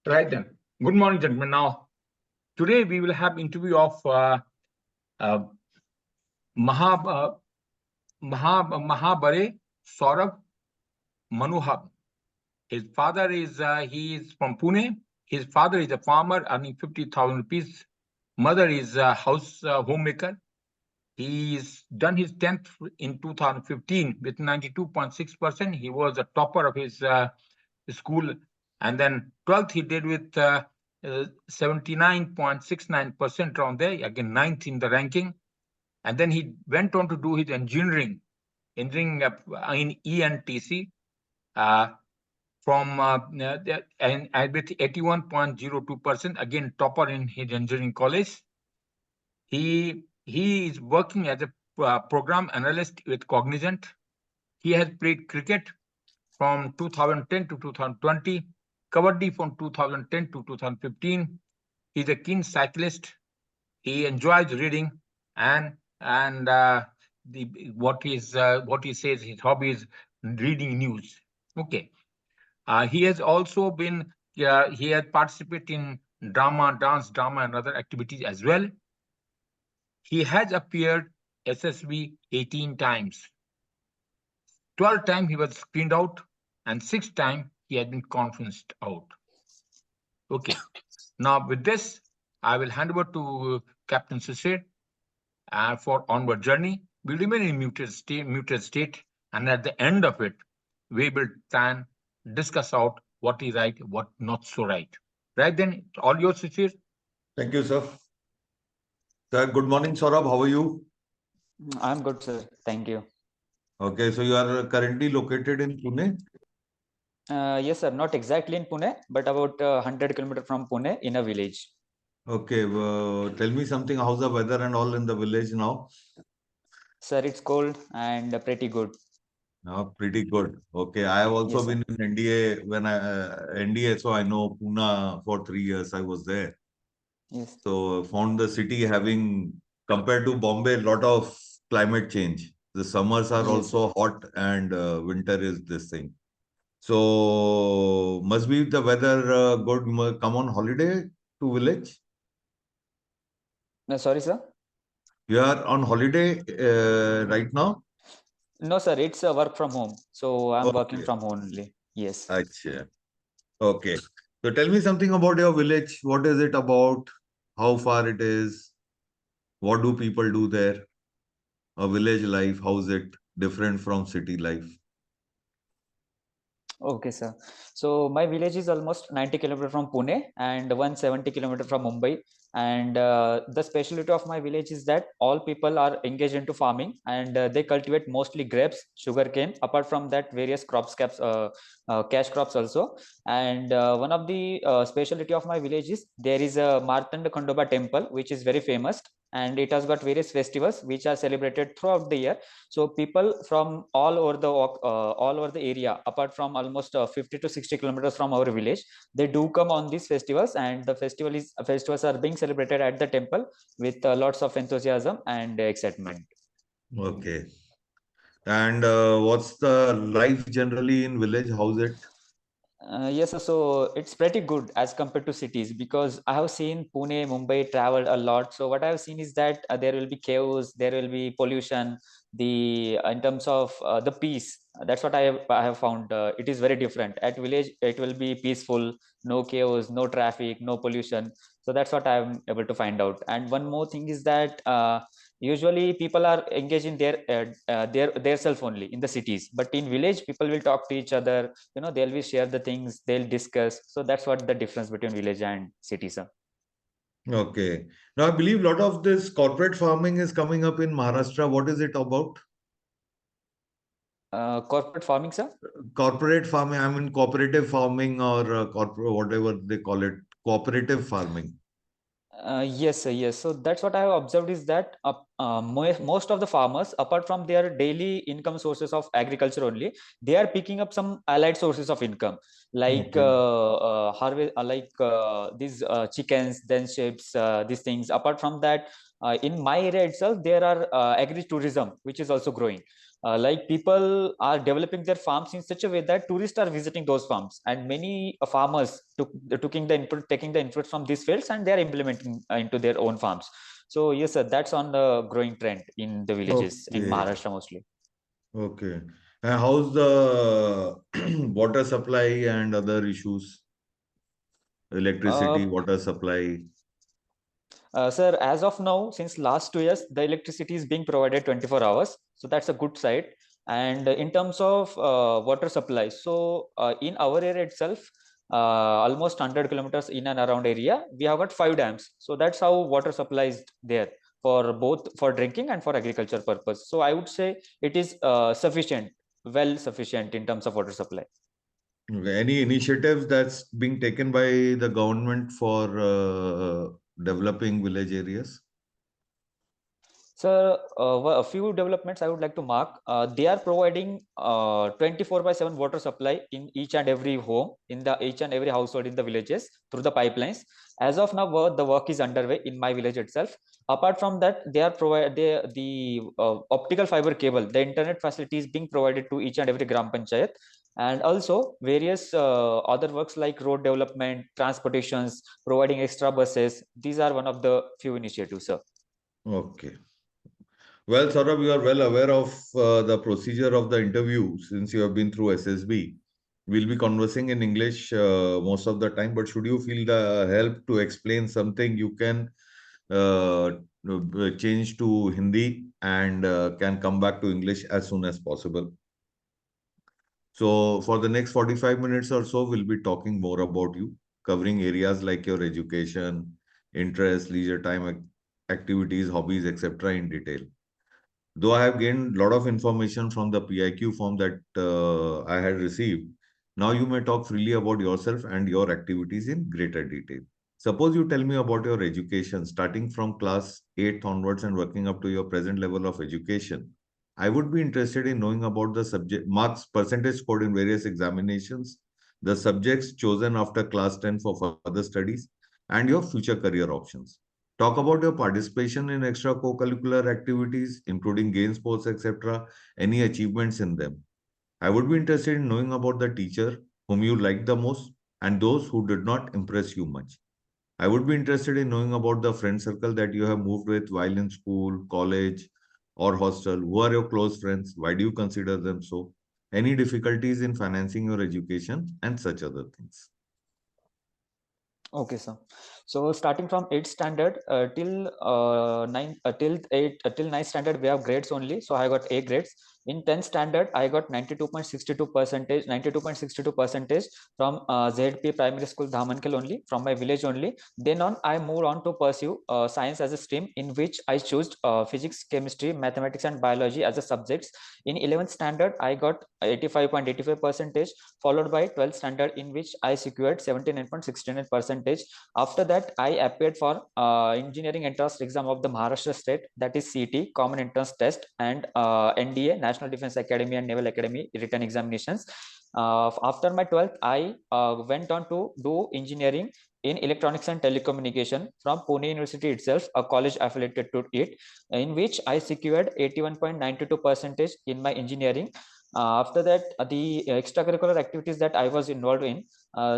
Right then. Good morning, gentlemen. Now, today we will have interview of uh, Mahabare Saurabh Manohar. His father is he is from Pune. His father is a farmer earning 50,000 rupees. Mother is a homemaker. He's done his 10th in 2015 with 92.6%. He was a topper of his school, and then 12th he did with 79.69% around there, again ninth in the ranking. And then he went on to do his engineering in ENTC from and with 81.02%, again topper in his engineering college. He is working as a program analyst with Cognizant. He has played cricket from 2010 to 2020, Kabaddi from 2010 to 2015. He's a keen cyclist. He enjoys reading, and what he says his hobby is reading news. Okay. He has also been he has participated in dance drama and other activities as well. He has appeared SSB 18 times. 12 times he was screened out, and 6 times he had been conferenced out. Okay. Now with this, I will hand over to Captain Sisir for onward journey. We'll remain in muted state, and at the end of it, we will try and discuss out what is right, what not so right. Right then, all yours, Sisir. Thank you, sir. Sir, good morning, Saurabh. How are you? I'm good, sir. Thank you. Okay, so you are currently located in Pune? Yes, sir. Not exactly in Pune, but about 100 kilometers from Pune in a village. Okay, tell me something. How's the weather and all in the village now? Sir, it's cold and pretty good. Pretty good. Okay, I have also Yes, been in NDA NDA, so I know Pune for 3 years. I was there. Yes. So found the city having, compared to Bombay, a lot of climate change. The summers are also hot, and winter is this thing. So must be the weather good. Come on holiday to village? Sorry, sir. You are on holiday right now? No, sir. It's a work from home. So I'm working Okay. from home only. Yes. Achha. Okay. So tell me something about your village. What is it about? How far it is? What do people do there? A village life, how is it different from city life? Okay, sir. So my village is almost 90 kilometers from Pune and 170 kilometers from Mumbai. And the specialty of my village is that all people are engaged into farming, and they cultivate mostly grapes, sugarcane. Apart from that, various cash crops also. And one of the specialty of my village is there is a Martanda Khandoba temple, which is very famous, and it has got various festivals which are celebrated throughout the year. So people from all over the area, apart from almost 50 to 60 kilometers from our village, they do come on these festivals, and the festivals are being celebrated at the temple with lots of enthusiasm and excitement. Okay. And what's the life generally in village? How's it? Yes, so it's pretty good as compared to cities, because I have seen Pune, Mumbai traveled a lot. So what I have seen is that there will be chaos, there will be pollution. In terms of the peace, that's what I have found. It is very different. At village, it will be peaceful, no chaos, no traffic, no pollution. So that's what I'm able to find out. And one more thing is that usually people are engaged in their self only in the cities, but in village people will talk to each other. They'll be share the things, they'll discuss. So that's what the difference between village and city, sir. Okay. Now I believe a lot of this corporate farming is coming up in Maharashtra. What is it about? Corporate farming, sir? Corporate farming, I mean cooperative farming, or corporate, whatever they call it, cooperative farming. Yes, sir, yes. So that's what I have observed is that most of the farmers, apart from their daily income sources of agriculture only, they are picking up some allied sources of income, like harvest, these chickens, then sheep, these things. Apart from that, in my area itself, there are agri-tourism, which is also growing. like people are developing their farms in such a way that tourists are visiting those farms, and many farmers taking the input from these fields, and they are implementing into their own farms. So yes, sir, that's on the growing trend in the villages in Okay. Maharashtra mostly. Okay. And how's the water supply and other issues? Electricity, Uh, water supply. Sir, as of now, since last 2 years, the electricity is being provided 24 hours. So that's a good side. And in terms of water supply, so in our area itself, almost 100 kilometers in and around area, we have got 5 dams. So that's how water supply is there for both for drinking and for agriculture purpose. So I would say it is sufficient, well sufficient in terms of water supply. Okay. Any initiatives that's being taken by the government for developing village areas? So, a few developments I would like to mark. They are providing 24/7 water supply in each and every home, in the each and every household in the villages through the pipelines. As of now, the work is underway in my village itself. Apart from that, they are the optical fiber cable, the internet facility is being provided to each and every gram panchayat, and also various other works like road development, transportations, providing extra buses. These are one of the few initiatives, sir. Okay. Well, Saurabh, you are well aware of the procedure of the interview since you have been through SSB. We'll be conversing in English most of the time, but should you feel the help to explain something, you can uh, change to Hindi and can come back to English as soon as possible. So, for the next 45 minutes or so, we'll be talking more about you, covering areas like your education, interests, leisure time activities, hobbies, etc. in detail. Though I have gained a lot of information from the PIQ form that I had received, now you may talk freely about yourself and your activities in greater detail. Suppose you tell me about your education, starting from class 8th onwards and working up to your present level of education. I would be interested in knowing about the subject marks percentage scored in various examinations, the subjects chosen after class 10 for further studies, and your future career options. Talk about your participation in extra co-curricular activities, including game sports, etc., any achievements in them. I would be interested in knowing about the teacher whom you liked the most and those who did not impress you much. I would be interested in knowing about the friend circle that you have moved with while in school, college, or hostel. Who are your close friends? Why do you consider them so? Any difficulties in financing your education and such other things. Okay, sir. So starting from 8th standard till 9 till 8 till 9th standard, we have grades only. So I got A grades. In 10th standard, I got 92.62 percentage, 92.62 percentage from ZP Primary School Dhamankel only, from my village only. Then on, I moved on to pursue science as a stream, in which I chose physics, chemistry, mathematics, and biology as a subjects. In 11th standard, I got 85.85 percentage, followed by 12th standard, in which I secured 79.69 percentage. After that, I appeared for engineering entrance exam of the Maharashtra state, that is CT, common entrance test, and NDA, National Defense Academy, and Naval Academy written examinations. After my 12th, I went on to do engineering in electronics and telecommunication from Pune University itself, a college affiliated to it, in which I secured 81.92 percentage in my engineering. After that, the extracurricular activities that I was involved in,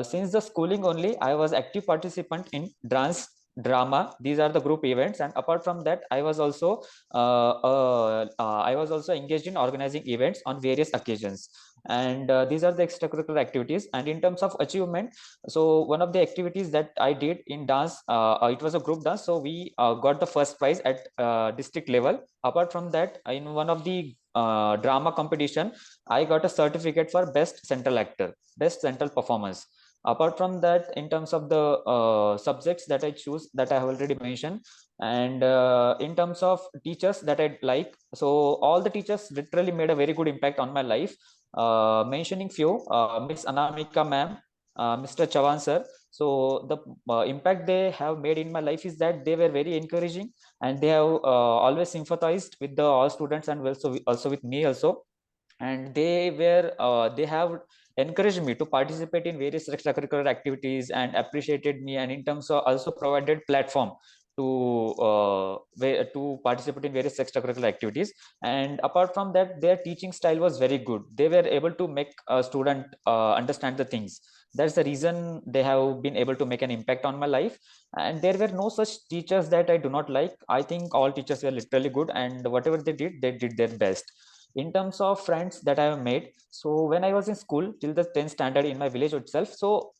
since the schooling only, I was active participant in dance, drama. These are the group events, and apart from that, I was also engaged in organizing events on various occasions. And these are the extracurricular activities. And in terms of achievement, so one of the activities that I did in dance, it was a group dance. So we got the first prize at district level. Apart from that, in one of the drama competition, I got a certificate for best central actor, best central performance. Apart from that, in terms of the subjects that I choose, that I have already mentioned, and in terms of teachers that I like, so all the teachers literally made a very good impact on my life. Mentioning few, Miss Anamika ma'am, Mr. Chavan sir. So the impact they have made in my life is that they were very encouraging, and they have always sympathized with the all students, and also with me also. And they have encouraged me to participate in various extracurricular activities and appreciated me, and in terms of also provided platform to participate in various extracurricular activities. And apart from that, their teaching style was very good. They were able to make a student understand the things. That's the reason they have been able to make an impact on my life. And there were no such teachers that I do not like. I think all teachers were literally good, and whatever they did their best. In terms of friends that I have made, so when I was in school till the 10th standard in my village itself, so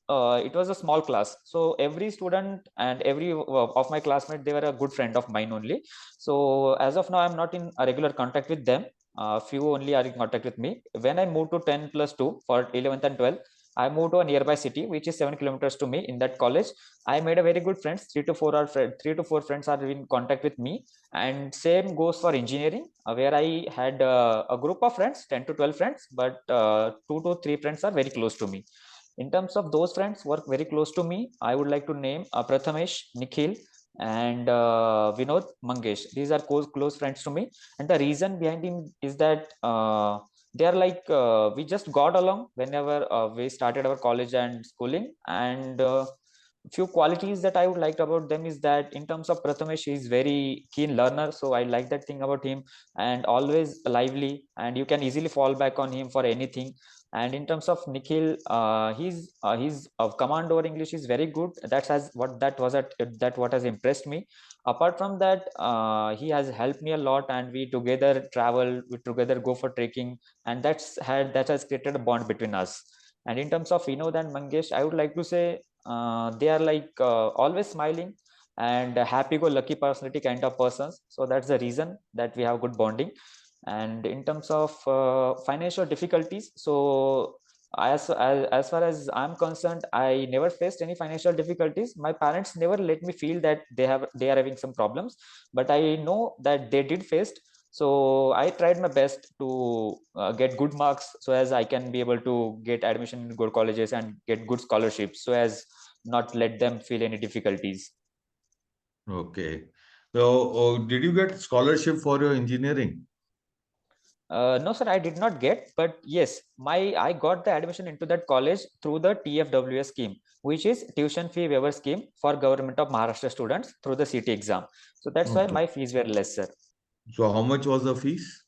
it was a small class. So every student and every of my classmates, they were a good friend of mine only. So as of now, I'm not in a regular contact with them. Few only are in contact with me. When I moved to 10 plus 2 for 11th and 12th, I moved to a nearby city, which is 7 kilometers to me. In that college, I made a very good friends. 3 to 4 friends are in contact with me. And same goes for engineering, where I had a group of friends, 10 to 12 friends, but 2 to 3 friends are very close to me. In terms of those friends who are very close to me, I would like to name Prathamesh, Nikhil, and Vinod, Mangesh. These are close friends to me. And the reason behind him is that they are like, we just got along whenever we started our college and schooling. And few qualities that I would like about them is that in terms of Prathamesh, he is very keen learner. So I like that thing about him, and always lively, and you can easily fall back on him for anything. And in terms of Nikhil, his command over English is very good. That what has impressed me. Apart from that, he has helped me a lot, and we together travel, we together go for trekking, and that has created a bond between us. And in terms of Vinod and Mangesh, I would like to say they are like always smiling and happy-go-lucky personality kind of persons. So that's the reason that we have good bonding. And in terms of financial difficulties, so as far as I'm concerned, I never faced any financial difficulties. My parents never let me feel that they are having some problems, but I know that they did face. So I tried my best to get good marks, so as I can be able to get admission in good colleges and get good scholarships, so as not let them feel any difficulties. Okay. So, did you get scholarship for your engineering? No, sir, I did not get, but yes, I got the admission into that college through the TFWS scheme, which is tuition fee waiver scheme for government of Maharashtra students through the CT exam. So that's why Okay. my fees were less, sir. So, how much was the fees?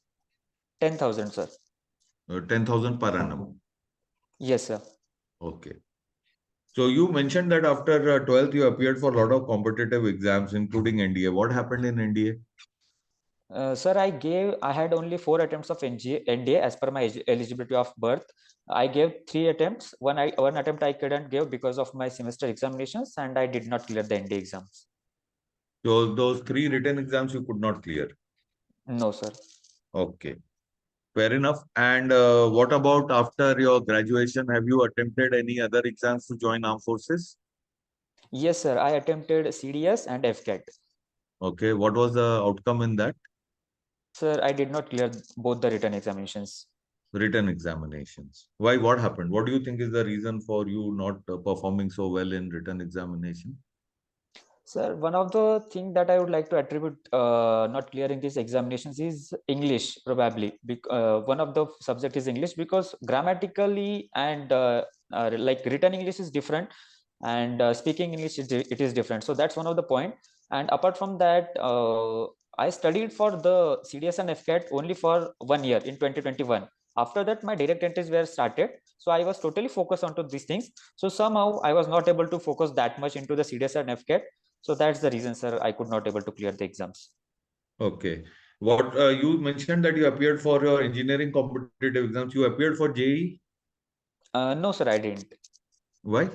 10,000, sir. 10,000 per annum. Yes, sir. Okay. So, you mentioned that after 12th, you appeared for a lot of competitive exams, including NDA. What happened in NDA? Sir, I had only 4 attempts of NDA as per my eligibility of birth. I gave 3 attempts. One attempt I couldn't give because of my semester examinations, and I did not clear the NDA exams. So, those 3 written exams you could not clear. No, sir. Okay. Fair enough. And what about after your graduation? Have you attempted any other exams to join armed forces? Yes, sir. I attempted CDS and FCAT. Okay. What was the outcome in that? Sir, I did not clear both the written examinations. Written examinations. Why? What happened? What do you think is the reason for you not performing so well in written examination? Sir, one of the things that I would like to attribute not clearing these examinations is English, probably. One of the subject is English, because grammatically and like written English is different, and speaking English it is different. So that's one of the point. And apart from that, I studied for the CDS and FCAT only for 1 year in 2021. After that, my direct entries were started. So I was totally focused onto these things. So somehow I was not able to focus that much into the CDS and FCAT. So that's the reason, sir, I could not able to clear the exams. Okay. What you mentioned that you appeared for your engineering competitive exams. You appeared for JEE? No, sir, I didn't. Why?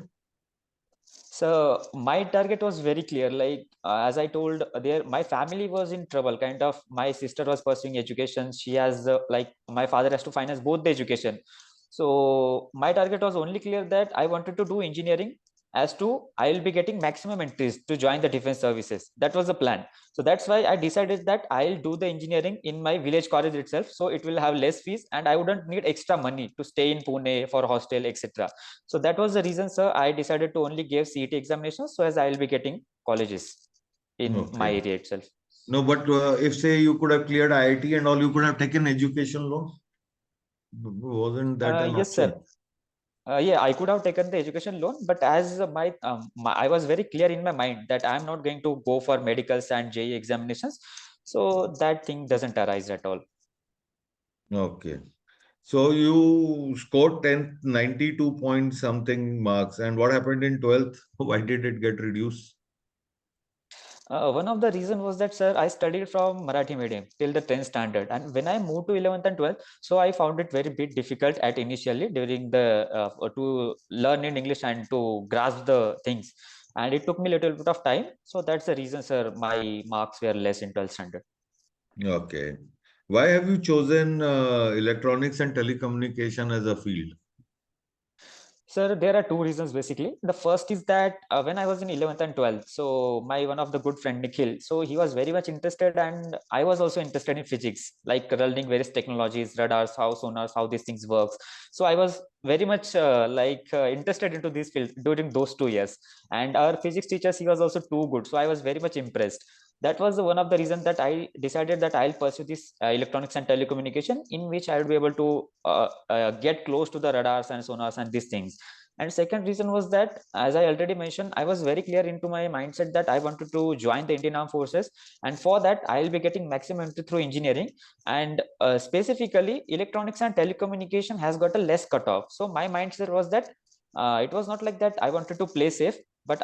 So my target was very clear. Like as I told there, my family was in trouble. Kind of, my sister was pursuing education. She has like my father has to finance both the education. So my target was only clear that I wanted to do engineering, as to I will be getting maximum entries to join the defense services. That was the plan. So that's why I decided that I'll do the engineering in my village college itself. So it will have less fees, and I wouldn't need extra money to stay in Pune for hostel, etc. So that was the reason, sir, I decided to only give CET examinations, so as I will be getting colleges in my Okay. area itself. No, but if say you could have cleared IIT and all, you could have taken education loan. Wasn't that an Yes, option? sir. Yeah, I could have taken the education loan, but as I was very clear in my mind that I'm not going to go for medicals and JEE examinations, so that thing doesn't arise at all. Okay. So you scored 10th, 92 point something marks. And what happened in 12th? Why did it get reduced? One of the reason was that, sir, I studied from Marathi medium till the 10th standard, and when I moved to 11th and 12th, so I found it very bit difficult at initially during the to learn in English and to grasp the things, and it took me a little bit of time. So that's the reason, sir, my marks were less in 12th standard. Okay. Why have you chosen electronics and telecommunication as a field? Sir, there are two reasons basically. The first is that when I was in 11th and 12th, so my one of the good friend Nikhil, so he was very much interested, and I was also interested in physics, like learning various technologies, radars, how sonars, how these things works. So I was very much interested into this field during those 2 years. And our physics teachers, he was also too good, so I was very much impressed. That was one of the reasons that I decided that I'll pursue this electronics and telecommunication, in which I would be able to get close to the radars and sonars and these things. And second reason was that, as I already mentioned, I was very clear into my mindset that I wanted to join the Indian Armed Forces, and for that I'll be getting maximum entry through engineering, and specifically electronics and telecommunication has got a less cutoff. So my mindset was that it was not like that I wanted to play safe, but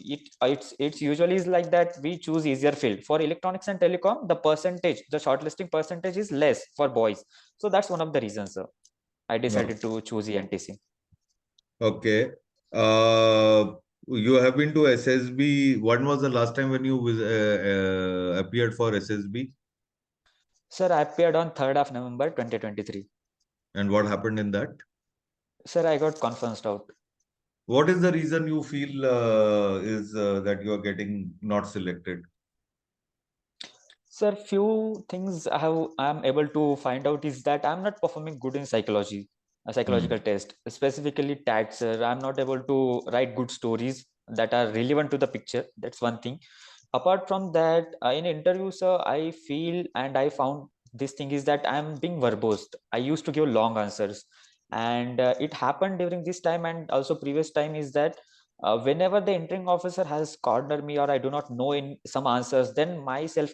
it's usually is like that we choose easier field. For electronics and telecom, the shortlisting percentage is less for boys. So that's one of the reasons, sir, I No. decided to choose ENTC. Okay. Uh, you have been to SSB. When was the last time when you appeared for SSB? Sir, I appeared on 3rd of November 2023. And what happened in that? Sir, I got conferenced out. What is the reason you feel is that you are getting not selected? Sir, few things I'm able to find out is that I'm not performing good in psychology, a psychological test, specifically TAT, sir. I'm not able to write good stories that are relevant to the picture. That's one thing. Apart from that, in interviews, sir, I feel and I found this thing is that I'm being verbose. I used to give long answers, and it happened during this time and also previous time is that whenever the entering officer has cornered me or I do not know in some answers, then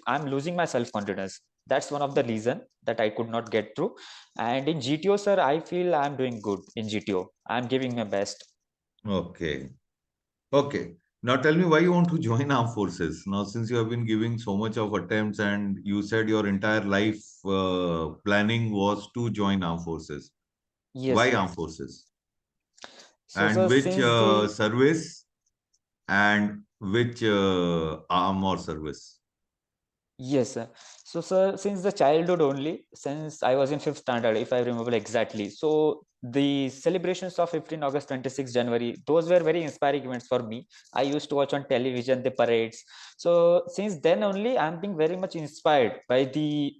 I'm losing my self confidence. That's one of the reason that I could not get through. And in GTO, sir, I feel I'm doing good in GTO. I'm giving my best. Okay. Okay. Now tell me why you want to join armed forces. Now, since you have been giving so much of attempts and you said your entire life planning was to join armed forces. Yes, Why sir. armed forces? So, And sir, which since the service and which arm or service? Yes, sir. So, sir, since the childhood only, since I was in fifth standard, if I remember exactly, so the celebrations of 15 August, 26 January, those were very inspiring events for me. I used to watch on television the parades. So, since then only, I'm being very much inspired by the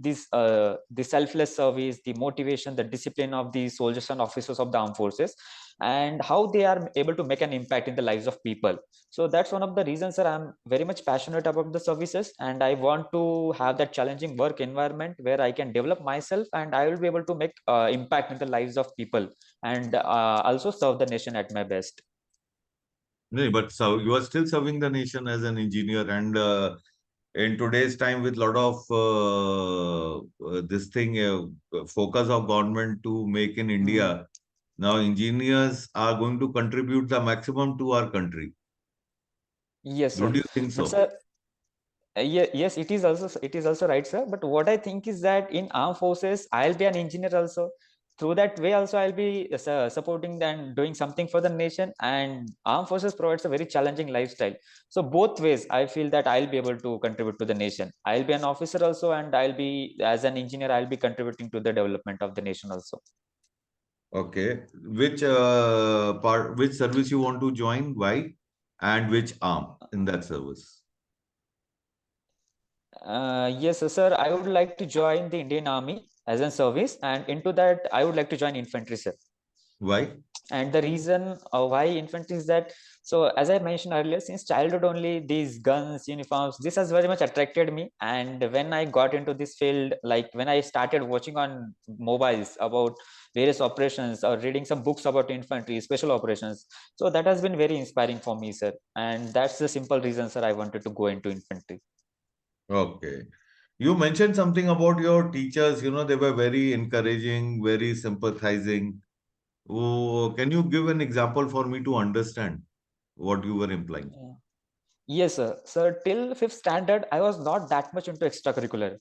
selfless service, the motivation, the discipline of the soldiers and officers of the armed forces, and how they are able to make an impact in the lives of people. So that's one of the reasons, sir, I'm very much passionate about the services, and I want to have that challenging work environment where I can develop myself and I will be able to make impact in the lives of people, and also serve the nation at my best. No, but so you are still serving the nation as an engineer, and in today's time, with lot of this thing focus of government to make in Mhm. India, now engineers are going to contribute the maximum to our country. Yes, sir. Don't you think But so? sir, yes, it is also right, sir. But what I think is that in armed forces, I'll be an engineer also. Through that way, also I'll be supporting and doing something for the nation. And armed forces provides a very challenging lifestyle. So both ways, I feel that I'll be able to contribute to the nation. I'll be an officer also, and I'll be as an engineer. I'll be contributing to the development of the nation also. Okay. Which service you want to join? Why? And which arm in that service? Yes, sir. I would like to join the Indian Army as a service, and into that, I would like to join infantry, sir. Why? And the reason why infantry is that, so as I mentioned earlier, since childhood only, these guns, uniforms, this has very much attracted me. And when I got into this field, like when I started watching on mobiles about various operations or reading some books about infantry, special operations, so that has been very inspiring for me, sir. And that's the simple reason, sir, I wanted to go into infantry. Okay. You mentioned something about your teachers, they were very encouraging, very sympathizing. Oh, can you give an example for me to understand what you were implying? Yes, sir. Sir, till fifth standard, I was not that much into extracurricular.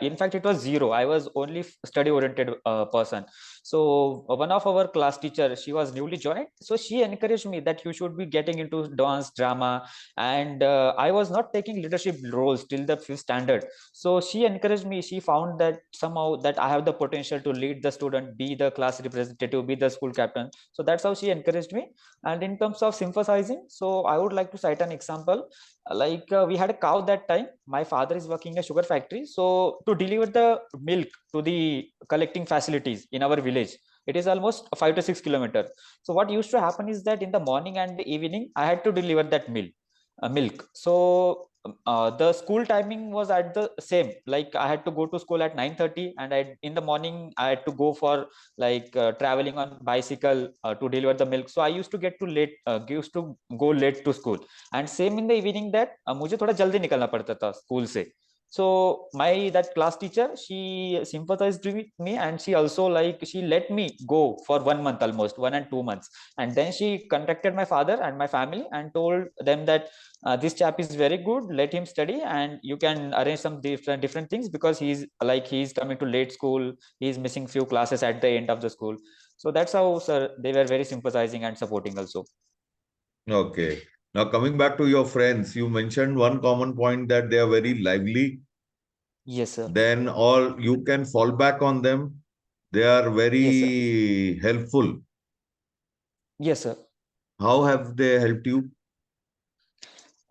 In fact, it was zero. I was only study-oriented person. So one of our class teacher, she was newly joined. So she encouraged me that you should be getting into dance, drama, and I was not taking leadership roles till the fifth standard. So she encouraged me. She found that somehow that I have the potential to lead the student, be the class representative, be the school captain. So that's how she encouraged me. And in terms of sympathizing, so I would like to cite an example. Like we had a cow that time. My father is working in a sugar factory. So to deliver the milk to the collecting facilities in our village, it is almost 5 to 6 kilometers. So what used to happen is that in the morning and the evening, I had to deliver that milk. So the school timing was at the same. Like I had to go to school at 9:30, and in the morning I had to go for like traveling on bicycle to deliver the milk. So I used to used to go late to school. And same in the evening that मुझे थोड़ा जल्दी निकलना पड़ता था school से. So my that class teacher, she sympathized with me, and she also like she let me go for 1 month, almost 1 and 2 months. And then she contacted my father and my family and told them that this chap is very good, let him study, and you can arrange some different things, because he's coming to late school, he's missing few classes at the end of the school. So that's how, sir, they were very sympathizing and supporting also. Okay. Now, coming back to your friends, you mentioned one common point that they are very lively. Yes, sir. Then all you can fall back on them. They are Yes, sir. very helpful. Yes, sir. How have they helped you?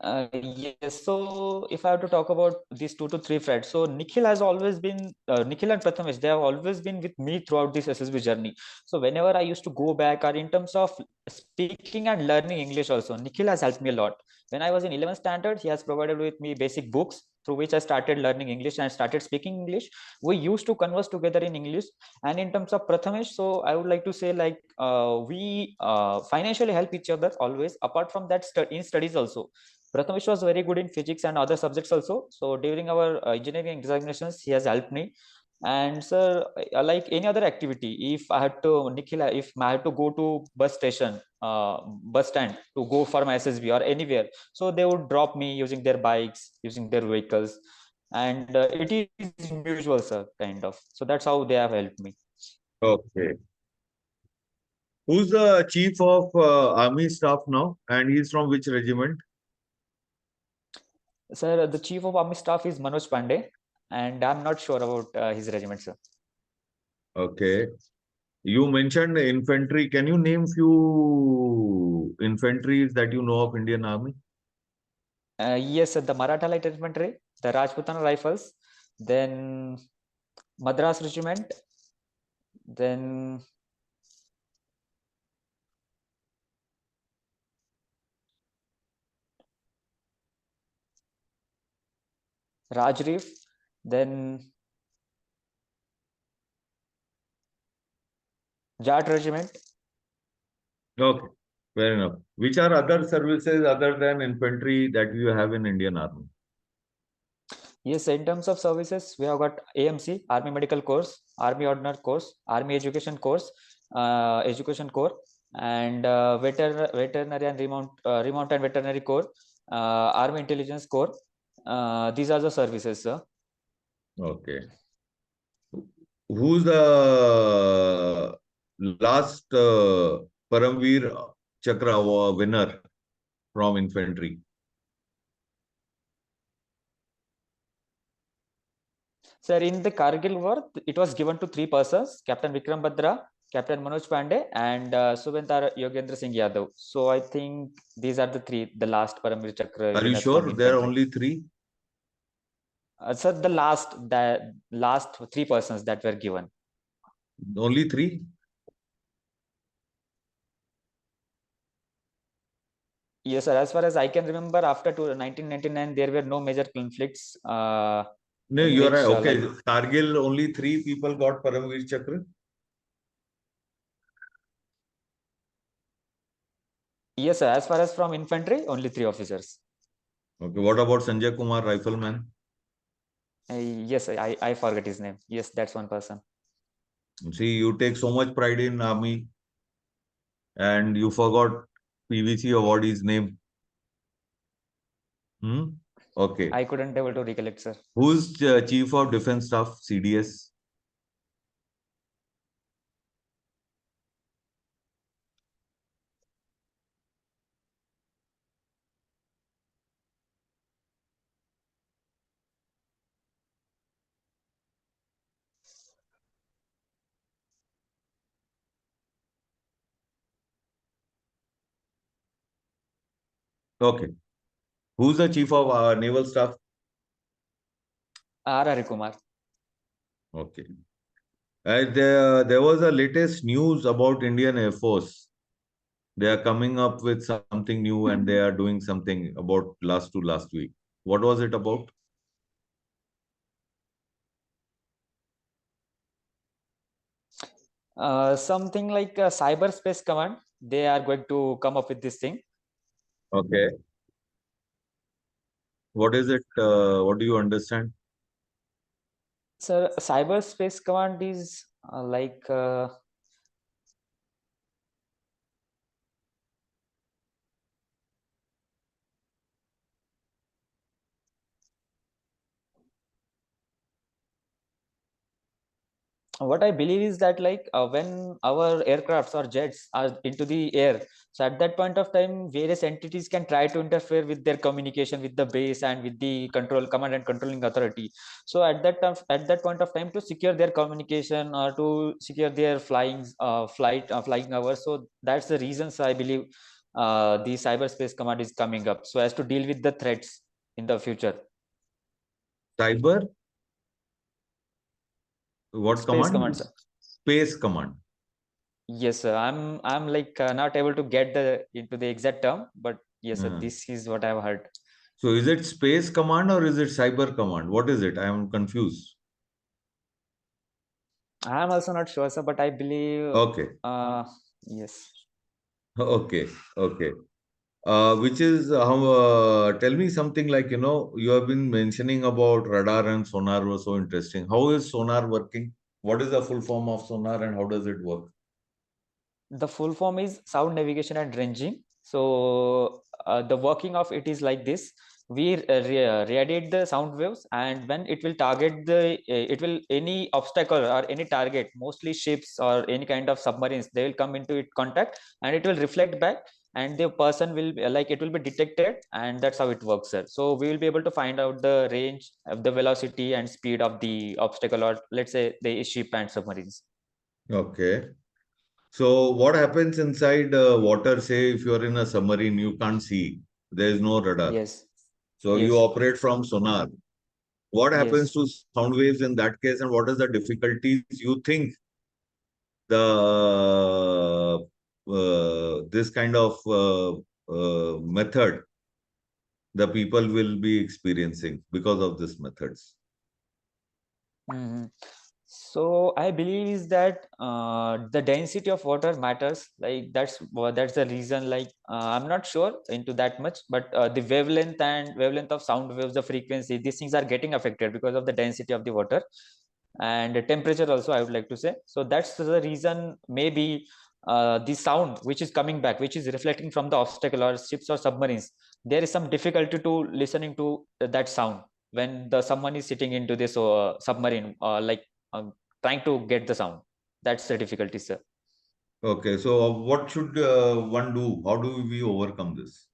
Yes, so if I have to talk about these 2 to 3 friends, so Nikhil has always been, Nikhil and Prathamesh, they have always been with me throughout this SSB journey. So whenever I used to go back, or in terms of speaking and learning English also, Nikhil has helped me a lot. When I was in 11th standard, he has provided with me basic books through which I started learning English and started speaking English. We used to converse together in English. And in terms of Prathamesh, so I would like to say like we financially help each other always. Apart from that, in studies also, Prathamesh was very good in physics and other subjects also. So during our engineering examinations, he has helped me. And sir, like any other activity, if I had to, Nikhil, if I had to go to bus station, bus stand to go for my SSB or anywhere, so they would drop me using their bikes, using their vehicles. And it is mutual, sir, kind of. So that's how they have helped me. Okay. Who's the chief of army staff now? And he's from which regiment? Sir, the chief of army staff is Manoj Pandey, and I'm not sure about his regiment, sir. Okay. You mentioned infantry. Can you name few infantries that you know of Indian Army? Yes, the Maratha Light Infantry, the Rajputana Rifles, then Madras Regiment, then Rajreef, then Jat Regiment. Okay, fair enough. Which are other services other than infantry that you have in Indian Army? Yes, in terms of services, we have got AMC, Army Medical Course, Army Ordnance Course, Army Education Course, Education Corps, and Veterinary and Remount and Veterinary Corps, Army Intelligence Corps. These are the services, sir. Okay. Who's the last Paramveer Chakra winner from infantry? Sir, in the Kargil War, it was given to 3 persons: Captain Vikram Badra, Captain Manoj Pandey, and Subedar Yogendra Singh Yadav. So I think these are the last Paramveer Chakra Are you winners from sure there are infantry. only three? Sir, the last 3 persons that were given. Only three? Yes, sir. As far as I can remember, after 1999, there were no major conflicts. No, In you're which, right. Okay, like, Kargil, only 3 people got Paramveer Chakra. yes, sir. As far as from infantry, only 3 officers. Okay, what about Sanjay Kumar, rifleman? Yes, I forgot his name. Yes, that's one person. See, you take so much pride in army and you forgot PVC awardee's name. Okay. I couldn't able to recollect, sir. Who's Chief of Defense Staff, CDS? Okay. Who's the Chief of Naval Staff? R. Kumar. Okay. There was a latest news about Indian Air Force. They are coming up with something new and they are doing something about last week. What was it about? Something like cyberspace command. They are going to come up with this thing. Okay. What is it? What do you understand? Sir, cyberspace command is like what I believe is that, like, when our aircrafts or jets are into the air, so at that point of time, various entities can try to interfere with their communication with the base and with the control command and controlling authority. So at that point of time, to secure their communication or to secure their flying hours. So that's the reasons I believe the cyberspace command is coming up, so as to deal with the threats in the future. Cyber? What Space command? command, sir. Space command. Yes, sir. I'm like not able to get into the exact term, but yes, sir, this is what I've heard. So is it space command or is it cyber command? What is it? I am confused. I'm also not sure, sir, but I believe. Okay. Yes. Okay. Okay. Which is tell me something like, you have been mentioning about radar and sonar was so interesting. How is sonar working? What is the full form of sonar and how does it work? The full form is sound navigation and ranging. So the working of it is like this. We radiate the sound waves, and when it will target it will any obstacle or any target, mostly ships or any kind of submarines, they will come into it contact, and it will reflect back, and the person will like it will be detected, and that's how it works, sir. So we will be able to find out the range of the velocity and speed of the obstacle, or let's say the ship and submarines. Okay. So what happens inside water? Say if you are in a submarine, you can't see. There is no radar. Yes. So you Yes. operate from sonar. What happens Yes. to sound waves in that case, and what is the difficulties you think the this kind of method the people will be experiencing because of these methods? Mhm. So I believe is that the density of water matters. Like that's the reason. Like I'm not sure into that much, but the wavelength of sound waves, the frequency, these things are getting affected because of the density of the water and the temperature also, I would like to say. So that's the reason. Maybe the sound which is coming back, which is reflecting from the obstacle or ships or submarines, there is some difficulty to listening to that sound when the someone is sitting into this submarine, like trying to get the sound. That's the difficulty, sir. Okay, so what should one do? How do we overcome this?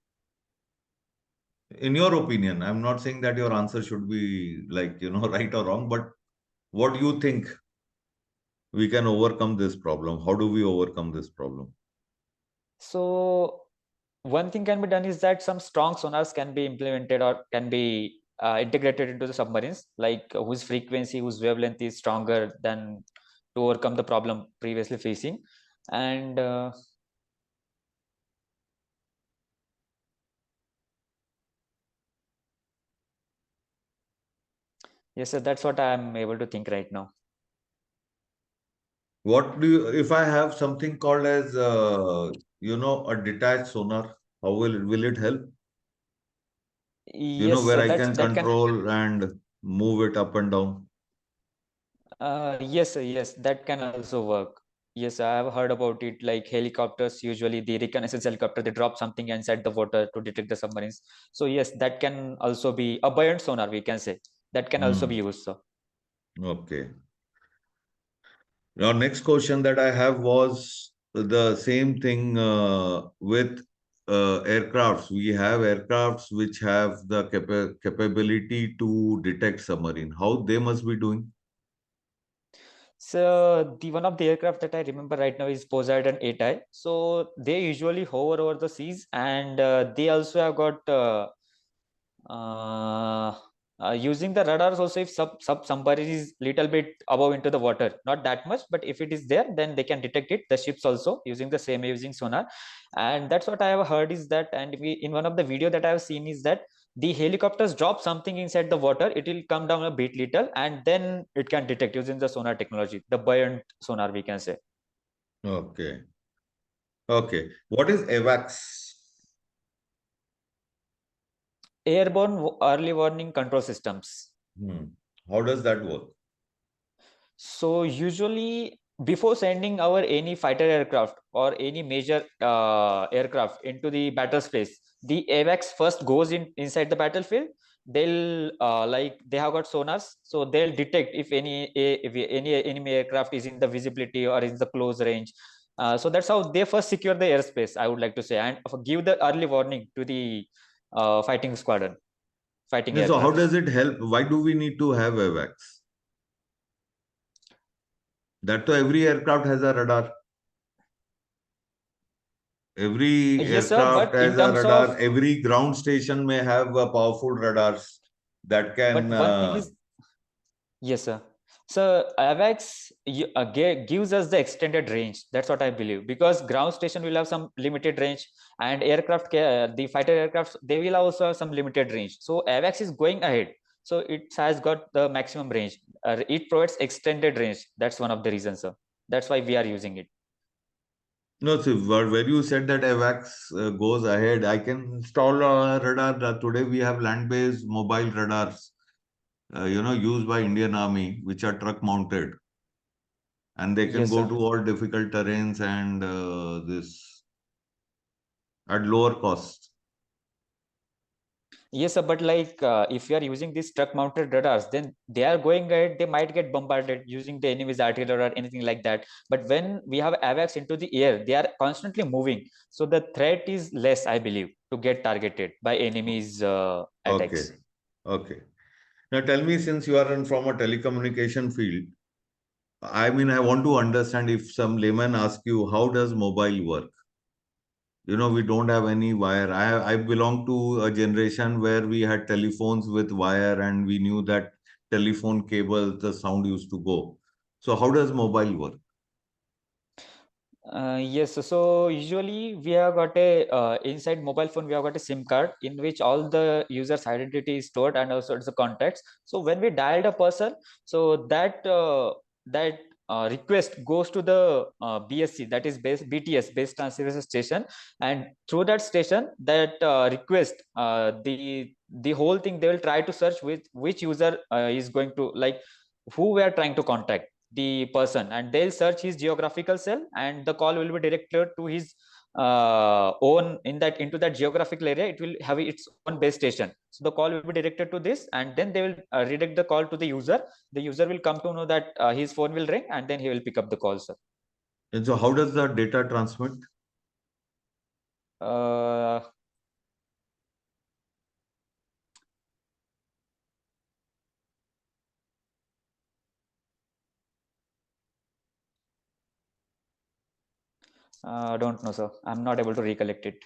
In your opinion, I'm not saying that your answer should be like, right or wrong, but what do you think we can overcome this problem? How do we overcome this problem? So one thing can be done is that some strong sonars can be implemented or can be integrated into the submarines, like whose frequency, whose wavelength is stronger than to overcome the problem previously facing. And Yes, sir. That's what I'm able to think right now. What do you, if I have something called as, a detached sonar, how will it help? Yes, Where sir. I can That can. control and move it up and down. Yes, sir. Yes, that can also work. Yes, I have heard about it. Like helicopters, usually the reconnaissance helicopter, they drop something inside the water to detect the submarines. So yes, that can also be a buoyant sonar, we can say. That can also be used, sir. Okay. Now, next question that I have was the same thing with aircrafts. We have aircrafts which have the capability to detect submarine. How they must be doing? So the one of the aircraft that I remember right now is Poseidon 8I. So they usually hover over the seas, and they also have got uh, using the radars also. If somebody is little bit above into the water, not that much, but if it is there, then they can detect it. The ships also using the same using sonar, and that's what I have heard is that. And we, in one of the video that I have seen, is that the helicopters drop something inside the water, it will come down a bit little, and then it can detect using the sonar technology, the buoyant sonar, we can say. Okay. Okay. What is AVAX? Airborne early warning control systems. How does that work? So usually before sending our any fighter aircraft or any major aircraft into the battle space, the AVAX first goes inside the battlefield. They'll like they have got sonars, so they'll detect if any enemy aircraft is in the visibility or in the close range. So that's how they first secure the airspace, I would like to say, and give the early warning to the fighting squadron, fighting Yeah, so how aircrafts. does it help? Why do we need to have AVAX? That to every aircraft has a radar. Every Yes, sir. aircraft But has in a terms of radar. Every ground station may have powerful radars that can. but one thing is, yes, sir. So AVAX gives us the extended range. That's what I believe, because ground station will have some limited range, and the fighter aircraft, they will also have some limited range. So AVAX is going ahead. So it has got the maximum range. It provides extended range. That's one of the reasons, sir. That's why we are using it. No, see, where you said that AVAX goes ahead, I can install a radar. Today we have land-based mobile radars, used by Indian Army, which are truck-mounted, and they can Yes, go sir. to all difficult terrains and this at lower cost. Yes, sir, but like if you are using these truck-mounted radars, then they are going ahead. They might get bombarded using the enemy's artillery or anything like that. But when we have AVAX into the air, they are constantly moving, so the threat is less, I believe, to get targeted by enemies' Okay, attacks. okay. Now tell me, since you are from a telecommunication field, I mean, I want to understand if some layman asks you, how does mobile work? We don't have any wire. I belong to a generation where we had telephones with wire and we knew that telephone cable, the sound used to go. So how does mobile work? Yes, so usually we have got a inside mobile phone, we have got a SIM card in which all the user's identity is stored, and also it's the contacts. So when we dialed a person, so that request goes to the BSC, that is BTS, base transmission station, and through that station, that request, the whole thing, they will try to search with which user is going to, like, who we are trying to contact the person, and they'll search his geographical cell, and the call will be directed to his own into that geographical area. It will have its own base station, so the call will be directed to this, and then they will redirect the call to the user. The user will come to know that his phone will ring, and then he will pick up the call, sir. And so how does the data transmit? uh, don't know, sir. I'm not able to recollect it.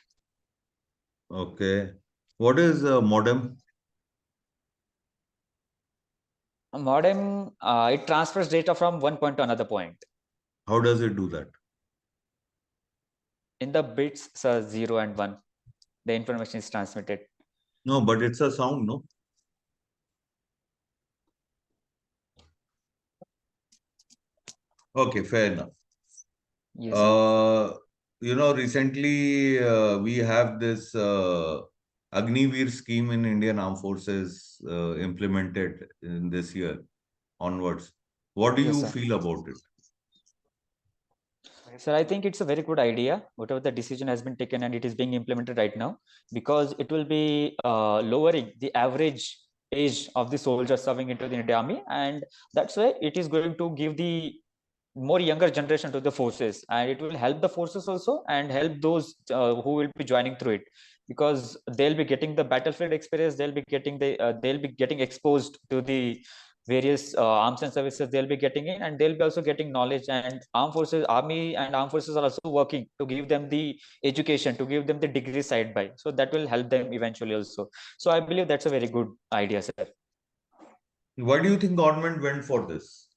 Okay. What is a modem? A modem, it transfers data from one point to another point How does it do that? in the bits, sir, 0 and 1. The information is transmitted. No, but it's a sound, no? Okay, fair enough. Yes, sir. Recently we have this Agniveer scheme in Indian Armed Forces implemented in this year onwards. What do Yes, you sir. feel about it? Sir, I think it's a very good idea, whatever the decision has been taken and it is being implemented right now, because it will be lowering the average age of the soldiers serving into the Indian Army. And that's why it is going to give the more younger generation to the forces, and it will help the forces also and help those who will be joining through it, because they'll be getting the battlefield experience, they'll be getting exposed to the various arms and services they'll be getting in, and they'll be also getting knowledge, and army and armed forces are also working to give them the education, to give them the degree side by, so that will help them eventually also. So I believe that's a very good idea, sir. Why do you think government went for this?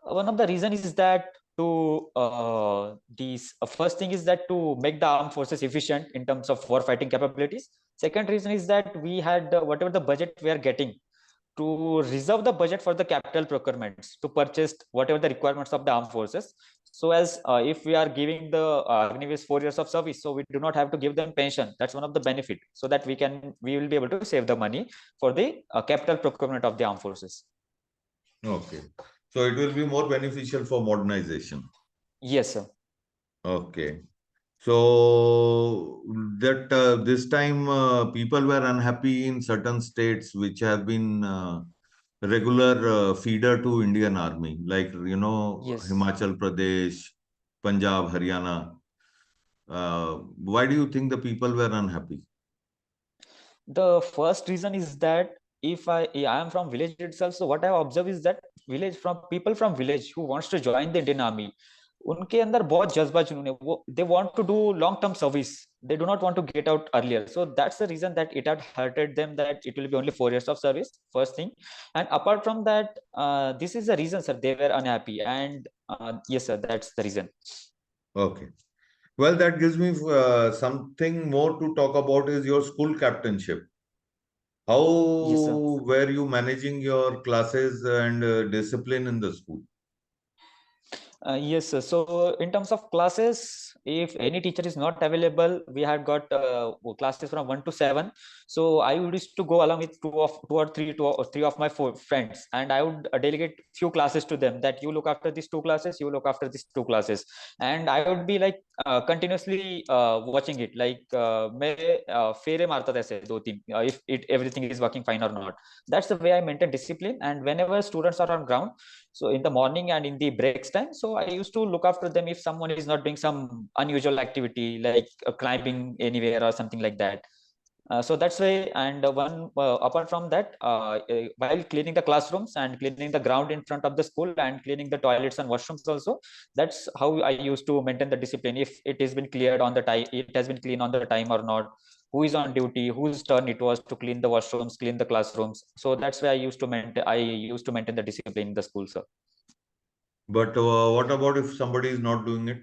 One of the reason is that to these first thing is that to make the armed forces efficient in terms of war fighting capabilities. Second reason is that we had whatever the budget we are getting, to reserve the budget for the capital procurements to purchase whatever the requirements of the armed forces. So as if we are giving the Agniveers 4 years of service, so we do not have to give them pension. That's one of the benefit, so that we will be able to save the money for the capital procurement of the armed forces. Okay. So it will be more beneficial for modernization. Yes, sir. Okay. So that this time people were unhappy in certain states which have been regular feeder to Indian Army, like, Yes. Himachal Pradesh, Punjab, Haryana. Why do you think the people were unhappy? The first reason is that if I am from village itself, so what I observe is that people from village who wants to join the Indian Army, उनके अंदर बहुत जज्बा जुनून है, वो they want to do long term service, they do not want to get out earlier. So that's the reason that it had hurted them, that it will be only 4 years of service, first thing. And apart from that, this is the reason, sir, they were unhappy. And yes, sir, that's the reason. Okay. Well, that gives me something more to talk about is your school captainship. How Yes, sir. were you managing your classes and discipline in the school? Yes, sir. So in terms of classes, if any teacher is not available, we had got classes from 1 to 7. So I would used to go along with two or three of my four friends, and I would delegate few classes to them, that you look after these two classes, you look after these two classes, and I would be like continuously watching it, like मैं फेरे मारता था ऐसे दो तीन, if it everything is working fine or not. That's the way I maintain discipline. And whenever students are on ground, so in the morning and in the breaks time, so I used to look after them if someone is not doing some unusual activity like climbing anywhere or something like that. So that's why. And one apart from that, while cleaning the classrooms and cleaning the ground in front of the school and cleaning the toilets and washrooms also, that's how I used to maintain the discipline, if it has been cleared on the time, it has been clean on the time or not, who is on duty, whose turn it was to clean the washrooms, clean the classrooms. So that's why I used to maintain the discipline in the school, sir. But what about if somebody is not doing it?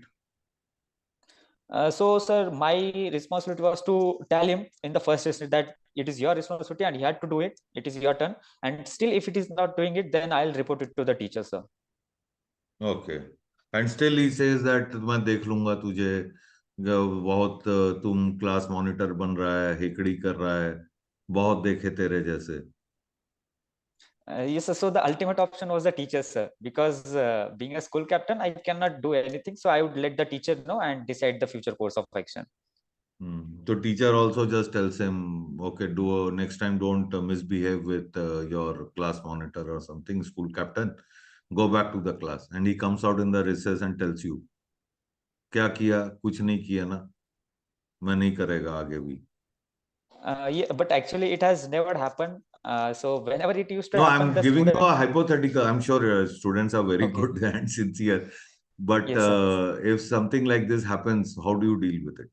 So, sir, my responsibility was to tell him in the first instance that it is your responsibility and he had to do it. It is your turn. And still, if it is not doing it, then I'll report it to the teacher, sir. Okay. And still he says that मैं देख लूंगा तुझे, बहुत तुम class monitor बन रहा है, हिकड़ी कर रहा है, बहुत देखे तेरे जैसे. Yes, sir. So the ultimate option was the teacher, sir, because being a school captain, I cannot do anything. So I would let the teacher know and decide the future course of action. So teacher also just tells him, okay, do next time don't misbehave with your class monitor or something, school captain, go back to the class. And he comes out in the recess and tells you, क्या किया, कुछ नहीं किया ना, मैं नहीं करेगा आगे भी. Yeah, but actually, it has never happened. So whenever it used to No, happen, I'm the giving you student. a hypothetical. I'm sure students are very Okay. good and sincere. But Yes, sir. if something like this happens, how do you deal with it?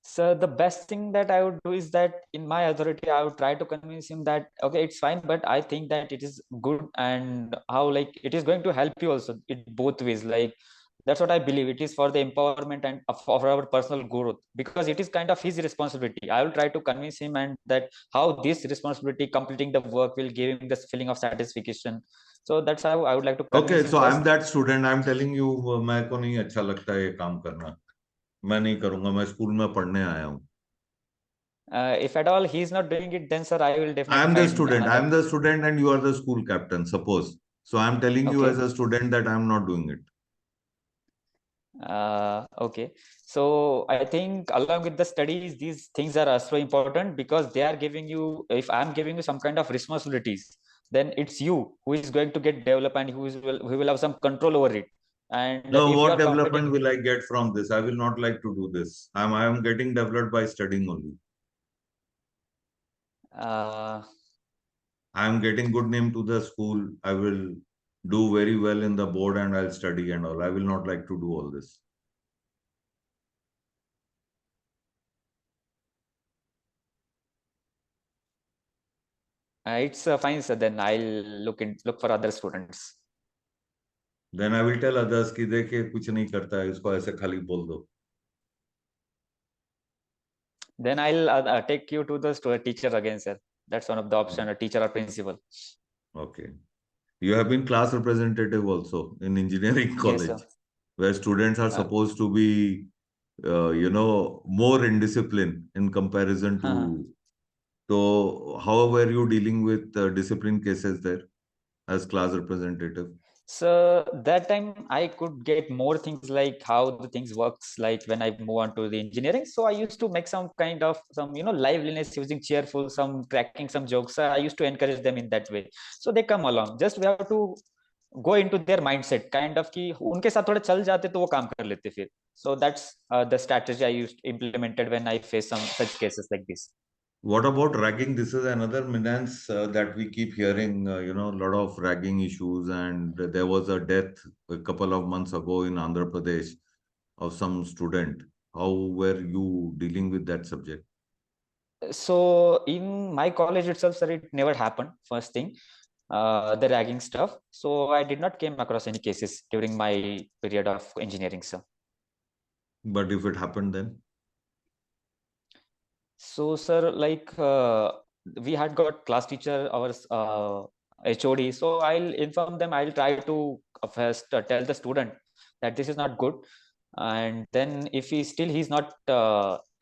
So the best thing that I would do is that in my authority, I would try to convince him that, okay, it's fine, but I think that it is good, and how like it is going to help you also in both ways. Like That's what I believe. It is for the empowerment and for our personal growth, because it is kind of his responsibility. I will try to convince him and that how this responsibility, completing the work, will give him this feeling of satisfaction. So that's how I would like to convince Okay, him so first. I'm that student. I'm telling you, मैं को नहीं अच्छा लगता ये काम करना. मैं नहीं करूंगा. मैं स्कूल में पढ़ने आया हूँ. If at all he is not doing it, then sir, I will definitely I'm the find student. another. I'm the student, and you are the school captain. Suppose. So I'm telling you Okay. as a student that I'm not doing it. Okay, so I think along with the studies, these things are also important, because they are giving you, if I'm giving you some kind of responsibilities, then it's you who is going to get developed and who will have some control over it. And No, if you what are development completing, will I get from this? I will not like to do this. I am getting developed by studying only. I am getting good name to the school. I will do very well in the board and I'll study and all. I will not like to do all this. it's fine, sir. Then I'll look for other students. Then I will tell others कि देखिए कुछ नहीं करता है, इसको ऐसे खाली बोल दो. Then I'll take you to the teacher again, sir. That's one of the option, a teacher or principal. Okay. You have been class representative also in engineering college, Yes, sir. where students are supposed to be, more in discipline in comparison to. So, how were you dealing with discipline cases there as class representative? So that time I could get more things like how the things works, like when I move on to the engineering. So I used to make some kind of some liveliness, using cheerful, some cracking some jokes. I used to encourage them in that way. So they come along. Just we have to go into their mindset, kind of कि उनके साथ थोड़ा चल जाते तो वो काम कर लेते फिर. So that's the strategy I used implemented when I face some such cases like this. What about ragging? This is another menace that we keep hearing, a lot of ragging issues. And there was a death a couple of months ago in Andhra Pradesh of some student. How were you dealing with that subject? So in my college itself, sir, it never happened. First thing, the ragging stuff. So I did not came across any cases during my period of engineering, sir. But if it happened then? So, sir, like we had got class teacher, our HOD. So I'll inform them. I'll try to first tell the student that this is not good, and then if he's not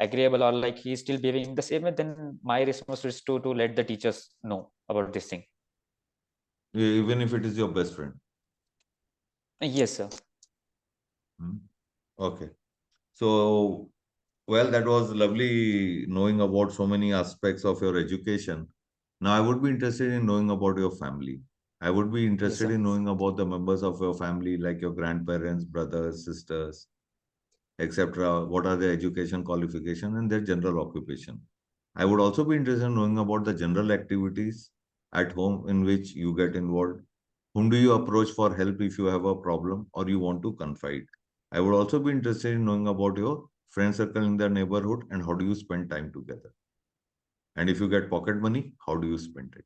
agreeable, or like he's still behaving the same way, then my responsibility is to let the teachers know about this thing. Even if it is your best friend? Yes, sir. Okay. So, well, that was lovely knowing about so many aspects of your education. Now, I would be interested in knowing about your family. I would be interested sir. in knowing about the members of your family, like your grandparents, brothers, sisters, etc. What are their education qualification and their general occupation? I would also be interested in knowing about the general activities at home in which you get involved. Whom do you approach for help if you have a problem or you want to confide? I would also be interested in knowing about your friend circle in the neighborhood and how do you spend time together. And if you get pocket money, how do you spend it?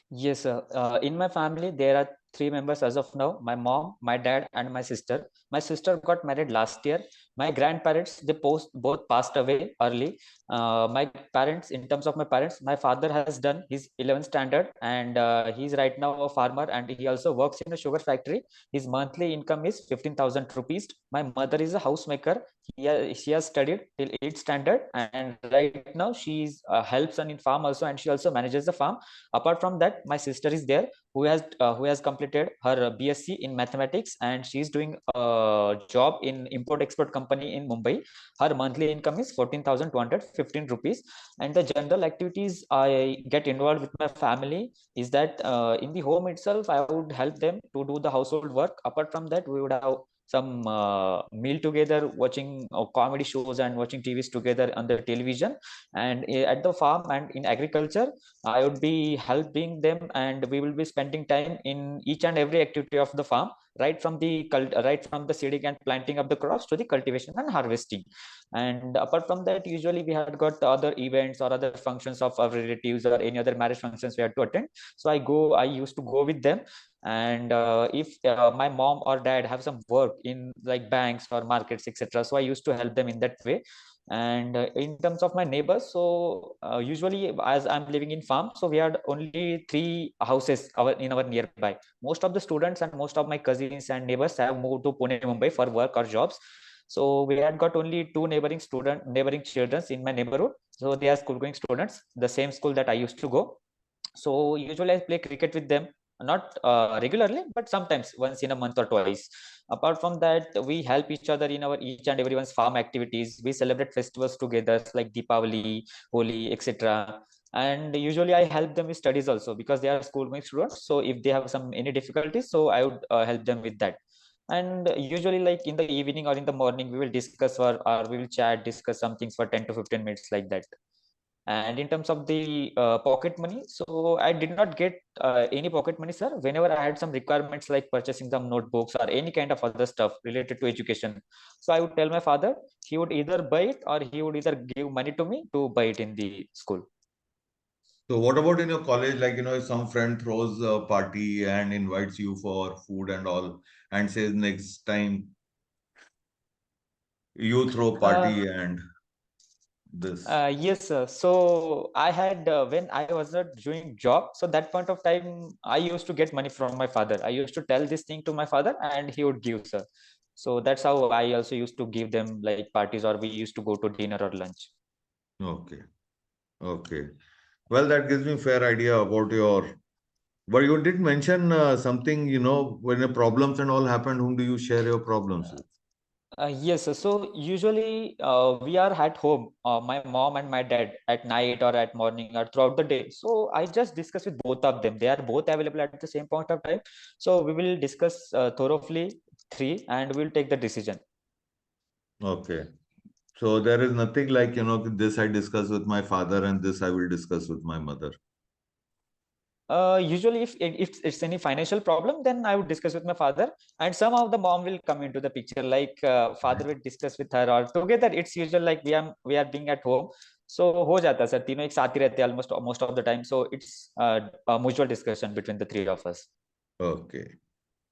Yes, sir. In my family, there are 3 members as of now: my mom, my dad, and my sister. My sister got married last year. My grandparents, they both passed away early. My parents, in terms of my parents, my father has done his 11th standard, and he's right now a farmer, and he also works in a sugar factory. His monthly income is 15,000 rupees. My mother is a housemaker. She has studied till 8th standard, and right now she's helps in farm also, and she also manages the farm. Apart from that, my sister is there who has completed her BSc in mathematics, and she's doing a job in import export company in Mumbai. Her monthly income is 14,215 rupees. And the general activities I get involved with my family is that in the home itself, I would help them to do the household work. Apart from that, we would have some meal together, watching comedy shows and watching TVs together on the television. And at the farm and in agriculture, I would be helping them, and we will be spending time in each and every activity of the farm, right from the seeding and planting of the crops to the cultivation and harvesting. And apart from that, usually we had got other events or other functions of our relatives or any other marriage functions we had to attend. So I used to go with them. And if my mom or dad have some work in like banks or markets, etc., so I used to help them in that way. And in terms of my neighbors, so usually as I'm living in farm, so we had only 3 houses in our nearby. Most of the students and most of my cousins and neighbors have moved to Pune, Mumbai for work or jobs. So we had got only 2 neighboring children in my neighborhood. So they are school going students, the same school that I used to go. So usually I play cricket with them, not regularly, but sometimes once in a month or twice. Apart from that, we help each other in our each and everyone's farm activities. We celebrate festivals together like Deepavali, Holi, etc. And usually I help them with studies also because they are school going students. So if they have some any difficulties, so I would help them with that. And usually like in the evening or in the morning, we will discuss or we will chat, discuss some things for 10 to 15 minutes like that. And in terms of the pocket money, so I did not get any pocket money, sir. Whenever I had some requirements like purchasing some notebooks or any kind of other stuff related to education, so I would tell my father. He would either buy it or he would either give money to me to buy it in the school. So what about in your college? Like, if some friend throws a party and invites you for food and all, and says next time you throw party and this. Yes, sir. So I had when I was not doing job, so that point of time I used to get money from my father. I used to tell this thing to my father, and he would give, sir. So that's how I also used to give them like parties, or we used to go to dinner or lunch. Okay. Okay. Well, that gives me fair idea about your. But you did mention something, when the problems and all happen, whom do you share your problems with? Yes, sir. So usually we are at home, my mom and my dad at night or at morning or throughout the day. So I just discuss with both of them. They are both available at the same point of time. So we will discuss thoroughly three and we'll take the decision. Okay. So there is nothing like, this I discuss with my father and this I will discuss with my mother. Usually if it's any financial problem, then I would discuss with my father, and somehow the mom will come into the picture, like father will discuss with her, or together it's usual like we are being at home. So हो जाता है sir, तीनों एक साथ ही रहते हैं almost most of the time. So it's a mutual discussion between the three of us. Okay.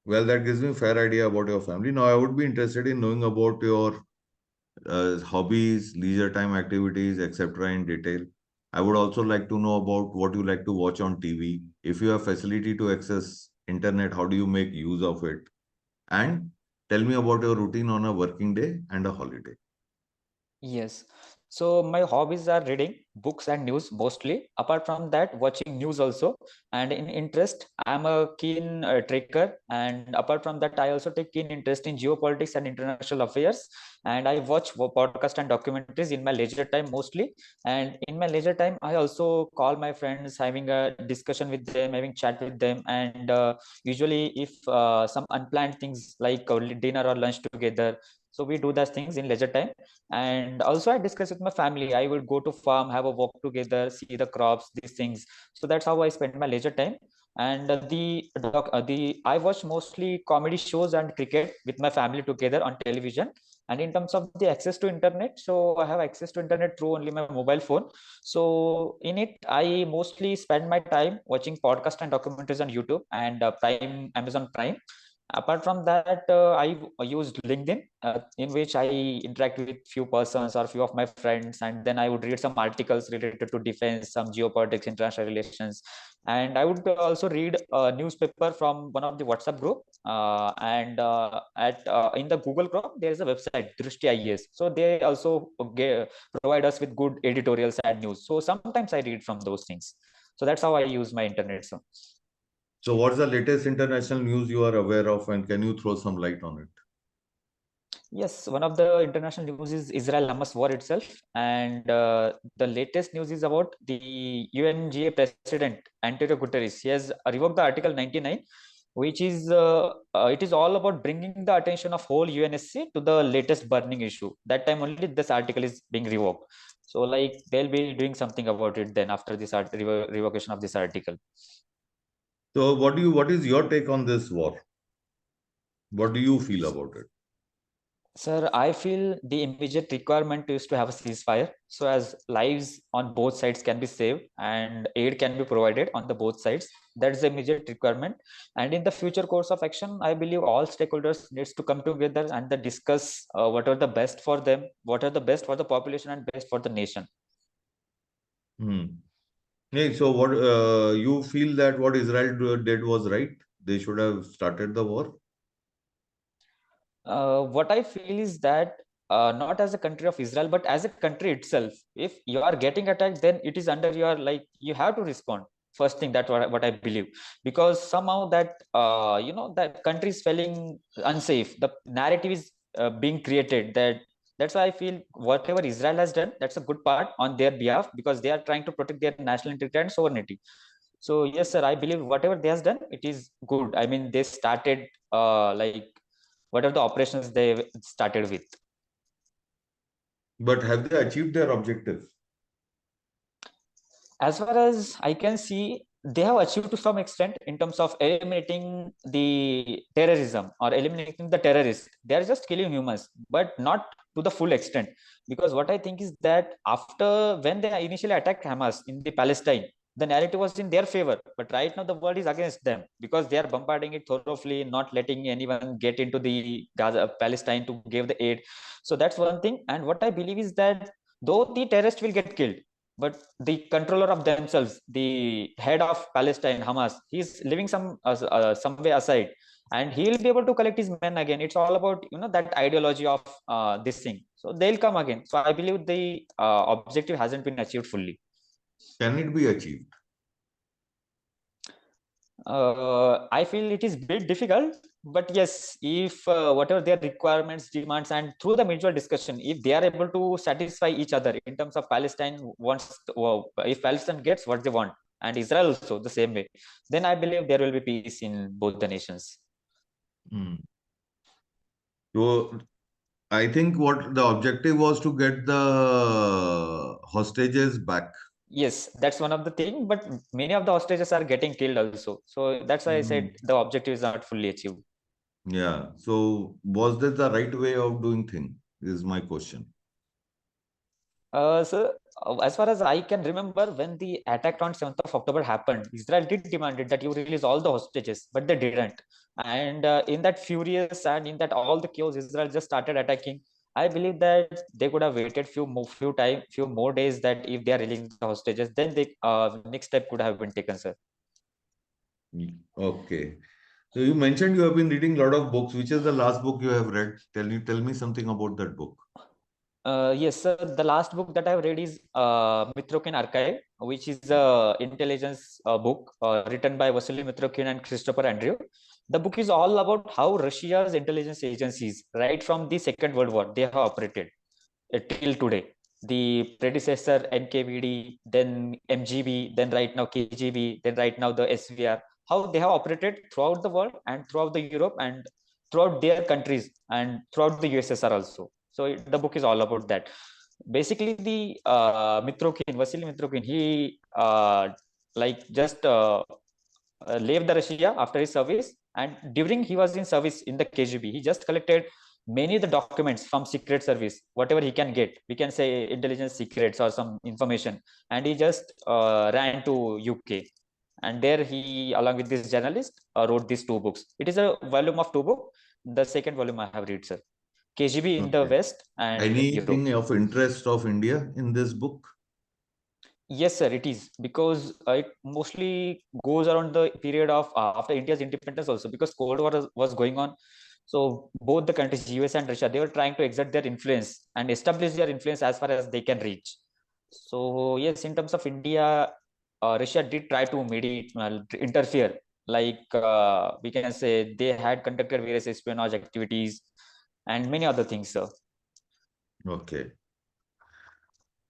Well, that gives me a fair idea about your family. Now, I would be interested in knowing about your hobbies, leisure time activities, etc. in detail. I would also like to know about what you like to watch on TV. If you have facility to access internet, how do you make use of it? And tell me about your routine on a working day and a holiday. Yes. So my hobbies are reading books and news mostly. Apart from that, watching news also. And in interest, I'm a keen tracker. And apart from that, I also take keen interest in geopolitics and international affairs. And I watch podcasts and documentaries in my leisure time mostly. And in my leisure time, I also call my friends, having a discussion with them, having chat with them. And usually, if some unplanned things like dinner or lunch together, so we do those things in leisure time. And also I discuss with my family. I will go to farm, have a walk together, see the crops, these things. So that's how I spend my leisure time. And the I watch mostly comedy shows and cricket with my family together on television. And in terms of the access to internet, so I have access to internet through only my mobile phone. So in it I mostly spend my time watching podcasts and documentaries on YouTube and Amazon Prime. Apart from that, I used LinkedIn, in which I interact with few persons or few of my friends, and then I would read some articles related to defense, some geopolitics, international relations, and I would also read a newspaper from one of the WhatsApp group. And at in the Google Chrome, there is a website Drishti IAS, so they also provide us with good editorials and news. So sometimes I read from those things. So that's how I use my internet. So, what's the latest international news you are aware of, and can you throw some light on it? Yes, one of the international news is Israel-Hamas war itself, and the latest news is about the UNGA president Antonio Guterres. He has revoked the Article 99, which is it is all about bringing the attention of whole UNSC to the latest burning issue. That time only this article is being revoked. So, like they'll be doing something about it then after this revocation of this article. So, what is your take on this war? What do you feel about it? Sir, I feel the immediate requirement is to have a ceasefire, so as lives on both sides can be saved and aid can be provided on the both sides. That's the immediate requirement. And in the future course of action, I believe all stakeholders needs to come together and they discuss what are the best for them, what are the best for the population and best for the nation. Hmm. Hey, so what you feel that what Israel did was right? They should have started the war. What I feel is that not as a country of Israel, but as a country itself, if you are getting attacked, then it is under your, like, you have to respond. First thing, that what I believe, because somehow that that country is feeling unsafe. The narrative is being created. That's why I feel whatever Israel has done, that's a good part on their behalf, because they are trying to protect their national integrity and sovereignty. So yes, sir, I believe whatever they has done, it is good. I mean, they started like what are the operations they started with. But have they achieved their objective? As far as I can see, they have achieved to some extent in terms of eliminating the terrorism or eliminating the terrorists. They are just killing humans, but not to the full extent. Because what I think is that after when they initially attacked Hamas in the Palestine, the narrative was in their favor. But right now the world is against them because they are bombarding it thoroughly, not letting anyone get into the Gaza, Palestine to give the aid. So that's one thing. And what I believe is that though the terrorists will get killed, but the controller of themselves, the head of Palestine, Hamas, he's living some way aside, and he'll be able to collect his men again. It's all about that ideology of this thing. So they'll come again. So I believe the objective hasn't been achieved fully. Can it be achieved? I feel it is bit difficult, but yes, if whatever their requirements, demands, and through the mutual discussion, if they are able to satisfy each other in terms of Palestine wants, if Palestine gets what they want, and Israel also the same way, then I believe there will be peace in both the nations. Hmm. So I think what the objective was to get the hostages back. Yes, that's one of the thing, but many of the hostages are getting killed also. So that's why I Hmm. said the objective is not fully achieved. Yeah. So was this the right way of doing thing? Is my question. So, as far as I can remember, when the attack on 7th of October happened, Israel did demanded that you release all the hostages, but they didn't. And in that furious and in that all the chaos, Israel just started attacking. I believe that they could have waited few more days. That if they are releasing the hostages, then the next step could have been taken, sir. Okay. So you mentioned you have been reading a lot of books. Which is the last book you have read? Tell me something about that book. Yes, sir. The last book that I've read is Mitrokin Archive, which is a intelligence book written by Vasily Mitrokin and Christopher Andrew. The book is all about how Russia's intelligence agencies, right from the Second World War, they have operated till today. The predecessor NKVD, then MGB, then right now KGB, then right now the SVR, how they have operated throughout the world and throughout the Europe and throughout their countries and throughout the USSR also. So the book is all about that. Basically, the Vasily Mitrokin, he just left the Russia after his service, and during he was in service in the KGB, he just collected many of the documents from secret service, whatever he can get. We can say intelligence secrets or some information, and he just ran to UK, and there he, along with this journalist, wrote these two books. It is a volume of two books. The second volume I have read, sir. KGB in the Okay. West and Europe. Anything of interest of India in this book? Yes, sir, it is, because it mostly goes around the period of after India's independence also, because Cold War was going on. So both the countries, US and Russia, they were trying to exert their influence and establish their influence as far as they can reach. So yes, in terms of India, Russia did try to mediate, interfere. Like we can say they had conducted various espionage activities and many other things, sir. Okay.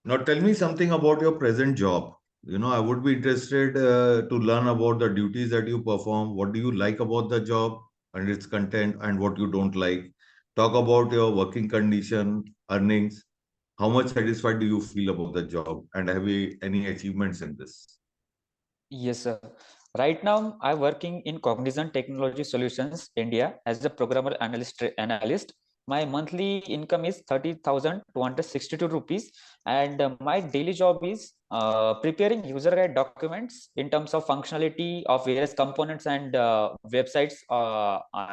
Now tell me something about your present job. I would be interested to learn about the duties that you perform. What do you like about the job and its content, and what you don't like? Talk about your working condition, earnings. How much satisfied do you feel about the job, and have you any achievements in this? Yes, sir. Right now, I'm working in Cognizant Technology Solutions India as a programmer analyst. my monthly income is 30,262 rupees, and my daily job is preparing user guide documents in terms of functionality of various components and websites,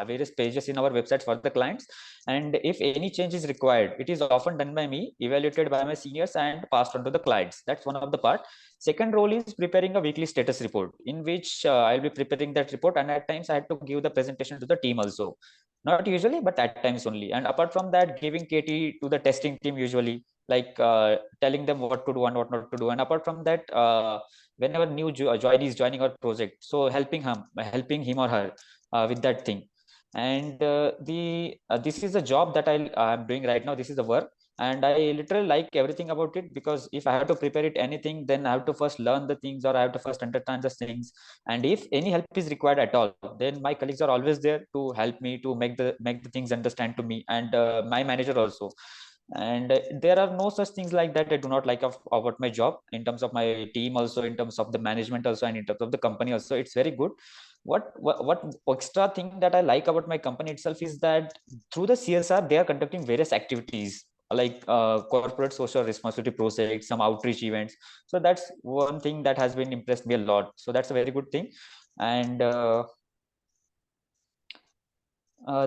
various pages in our websites for the clients. And if any change is required, it is often done by me, evaluated by my seniors, and passed on to the clients. That's one of the part. Second role is preparing a weekly status report, in which I'll be preparing that report, and at times I had to give the presentation to the team also. Not usually, but at times only. And apart from that, giving KT to the testing team usually, like telling them what to do and what not to do. And apart from that, whenever new joinee is joining our project, so helping him or her with that thing. And this is a job that I'm doing right now. This is the work, and I literally like everything about it, because if I have to prepare it anything, then I have to first learn the things, or I have to first understand the things. And if any help is required at all, then my colleagues are always there to help me to make the things understand to me, and my manager also. And there are no such things like that I do not like about my job, in terms of my team also, in terms of the management also, and in terms of the company also. It's very good. What extra thing that I like about my company itself is that through the CSR, they are conducting various activities, like corporate social responsibility projects, some outreach events. So that's one thing that has been impressed me a lot. So that's a very good thing. And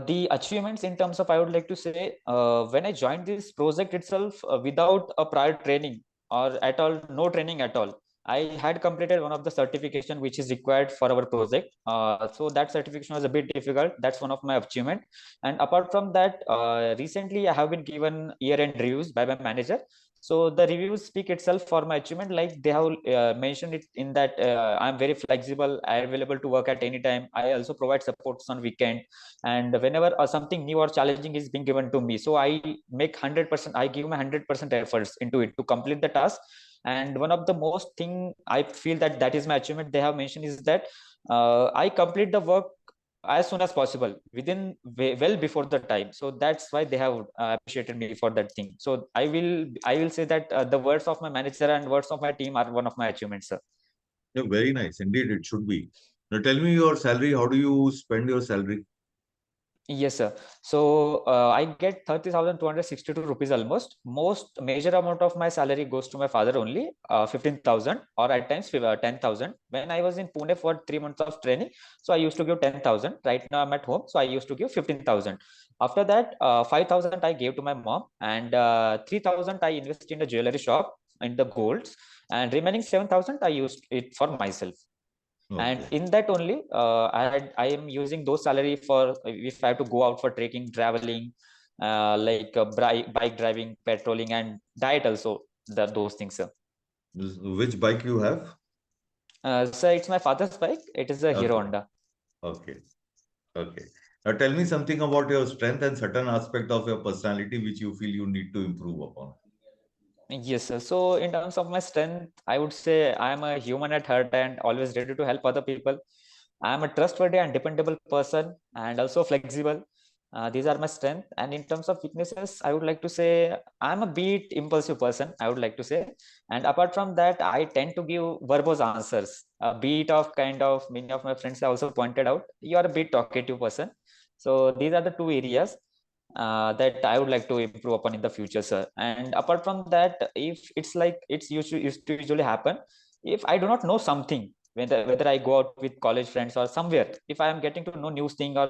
the achievements in terms of, I would like to say, when I joined this project itself, without a prior training or at all, no training at all, I had completed one of the certification which is required for our project. So that certification was a bit difficult. That's one of my achievement. And apart from that, recently I have been given year-end reviews by my manager. So the reviews speak itself for my achievement. Like they have mentioned it in that I'm very flexible, I'm available to work at any time. I also provide supports on weekend, and whenever something new or challenging is being given to me, so I make 100%, I give my 100% efforts into it to complete the task. And one of the most thing I feel that is my achievement they have mentioned is that I complete the work as soon as possible, within well before the time. So that's why they have appreciated me for that thing. So I will say that the words of my manager and words of my team are one of my achievements, sir. Yeah, very nice. Indeed, it should be. Now tell me your salary. How do you spend your salary? Yes, sir. So I get 30,262 rupees almost. Most major amount of my salary goes to my father only, 15,000, or at times 10,000. When I was in Pune for 3 months of training, so I used to give 10,000. Right now I'm at home, so I used to give 15,000. After that, 5,000 I gave to my mom, and 3,000 I invested in the jewelry shop in the golds, and remaining 7,000 I used it for myself. And Okay. in that only, I am using those salary for if I have to go out for trekking, traveling, like bike driving, petroling, and diet also. Those things, sir. Which bike you have? So it's my father's bike. It is a Hero Okay. Honda. Okay. Okay. Now tell me something about your strength and certain aspect of your personality which you feel you need to improve upon. Yes, sir. So in terms of my strength, I would say I am a human at heart and always ready to help other people. I am a trustworthy and dependable person, and also flexible. These are my strength. And in terms of weaknesses, I would like to say I'm a bit impulsive person, I would like to say. And apart from that, I tend to give verbose answers. A bit of kind of many of my friends have also pointed out, you are a bit talkative person. So these are the two areas that I would like to improve upon in the future, sir. And apart from that, if it's like it's used to usually happen, if I do not know something, whether I go out with college friends or somewhere, if I am getting to know news thing or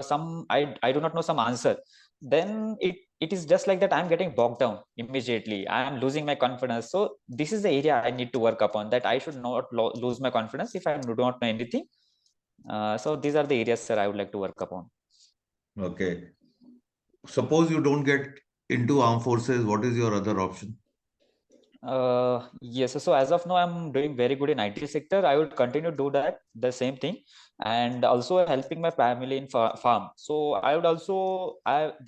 I do not know some answer, then it is just like that I'm getting bogged down immediately. I am losing my confidence. So this is the area I need to work upon, that I should not lose my confidence if I do not know anything. So these are the areas, sir, I would like to work upon. Okay. Suppose you don't get into armed forces, what is your other option? Yes, so as of now I'm doing very good in IT sector. I would continue to do that, the same thing, and also helping my family in farm. So I would also,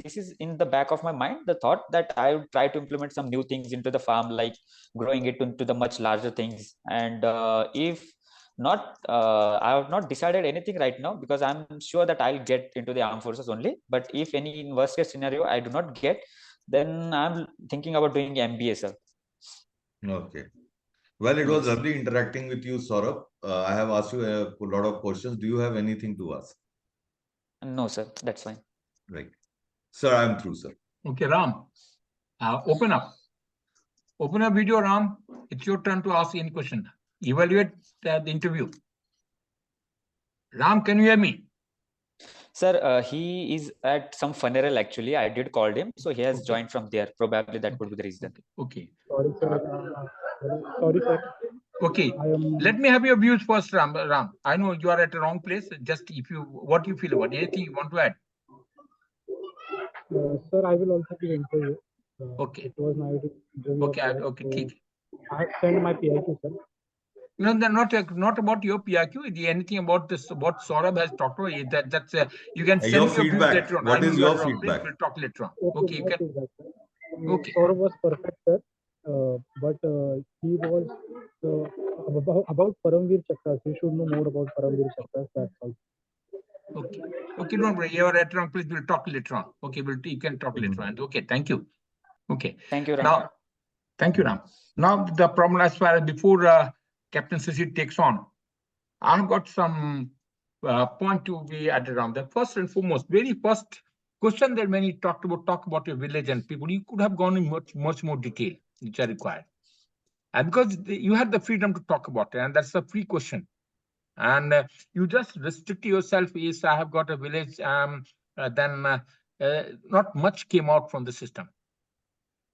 this is in the back of my mind, the thought that I would try to implement some new things into the farm, like growing it into the much larger things. And if not, I have not decided anything right now, because I'm sure that I'll get into the armed forces only. But if any in worst case scenario I do not get, then I'm thinking about doing MBA, sir. Okay. Well, it was Yes. lovely interacting with you, Saurabh. I have asked you a lot of questions. Do you have anything to ask? No, sir, that's fine. Right. Sir, I am through, sir. Okay, Ram, open up. Open up video, Ram. It's your turn to ask any question. Evaluate the interview. Ram, can you hear me? Sir, he is at some funeral actually. I did call him, so he has Okay. joined from there. Probably that could be the reason. Okay. Sorry, sir. Sorry, sir. Okay. I am. Let me have your views first, Ram. I know you are at the wrong place. Just what you feel about anything you want to add. Sir, I will also give interview. Okay. It was my interview. Okay. Okay. So I have sent my PIQ, sir. No, not about your PIQ. Anything about this? What Saurabh has talked about. That's you can send Your me your views feedback. later on. What I know is you are your at the wrong place. feedback? We'll talk later on. Okay, you my can. feedback, sir. Okay. Saurabh was perfect, sir. But he was about Paramveer Chakras. He should know more about Paramveer Chakras. That's all. Okay. Okay, don't worry. You are at the wrong place. We'll talk later on. Okay, you can talk later on. Okay, thank you. Okay. Thank you, Ram. Now, thank you, Ram. Now, the problem as far as before Captain Sisi takes on, I've got some point to be added on. The first and foremost, very first question that when you talk about your village and people, you could have gone in much more detail, which are required. And because you had the freedom to talk about it, and that's a free question. And you just restrict yourself. Is I have got a village, then not much came out from the system.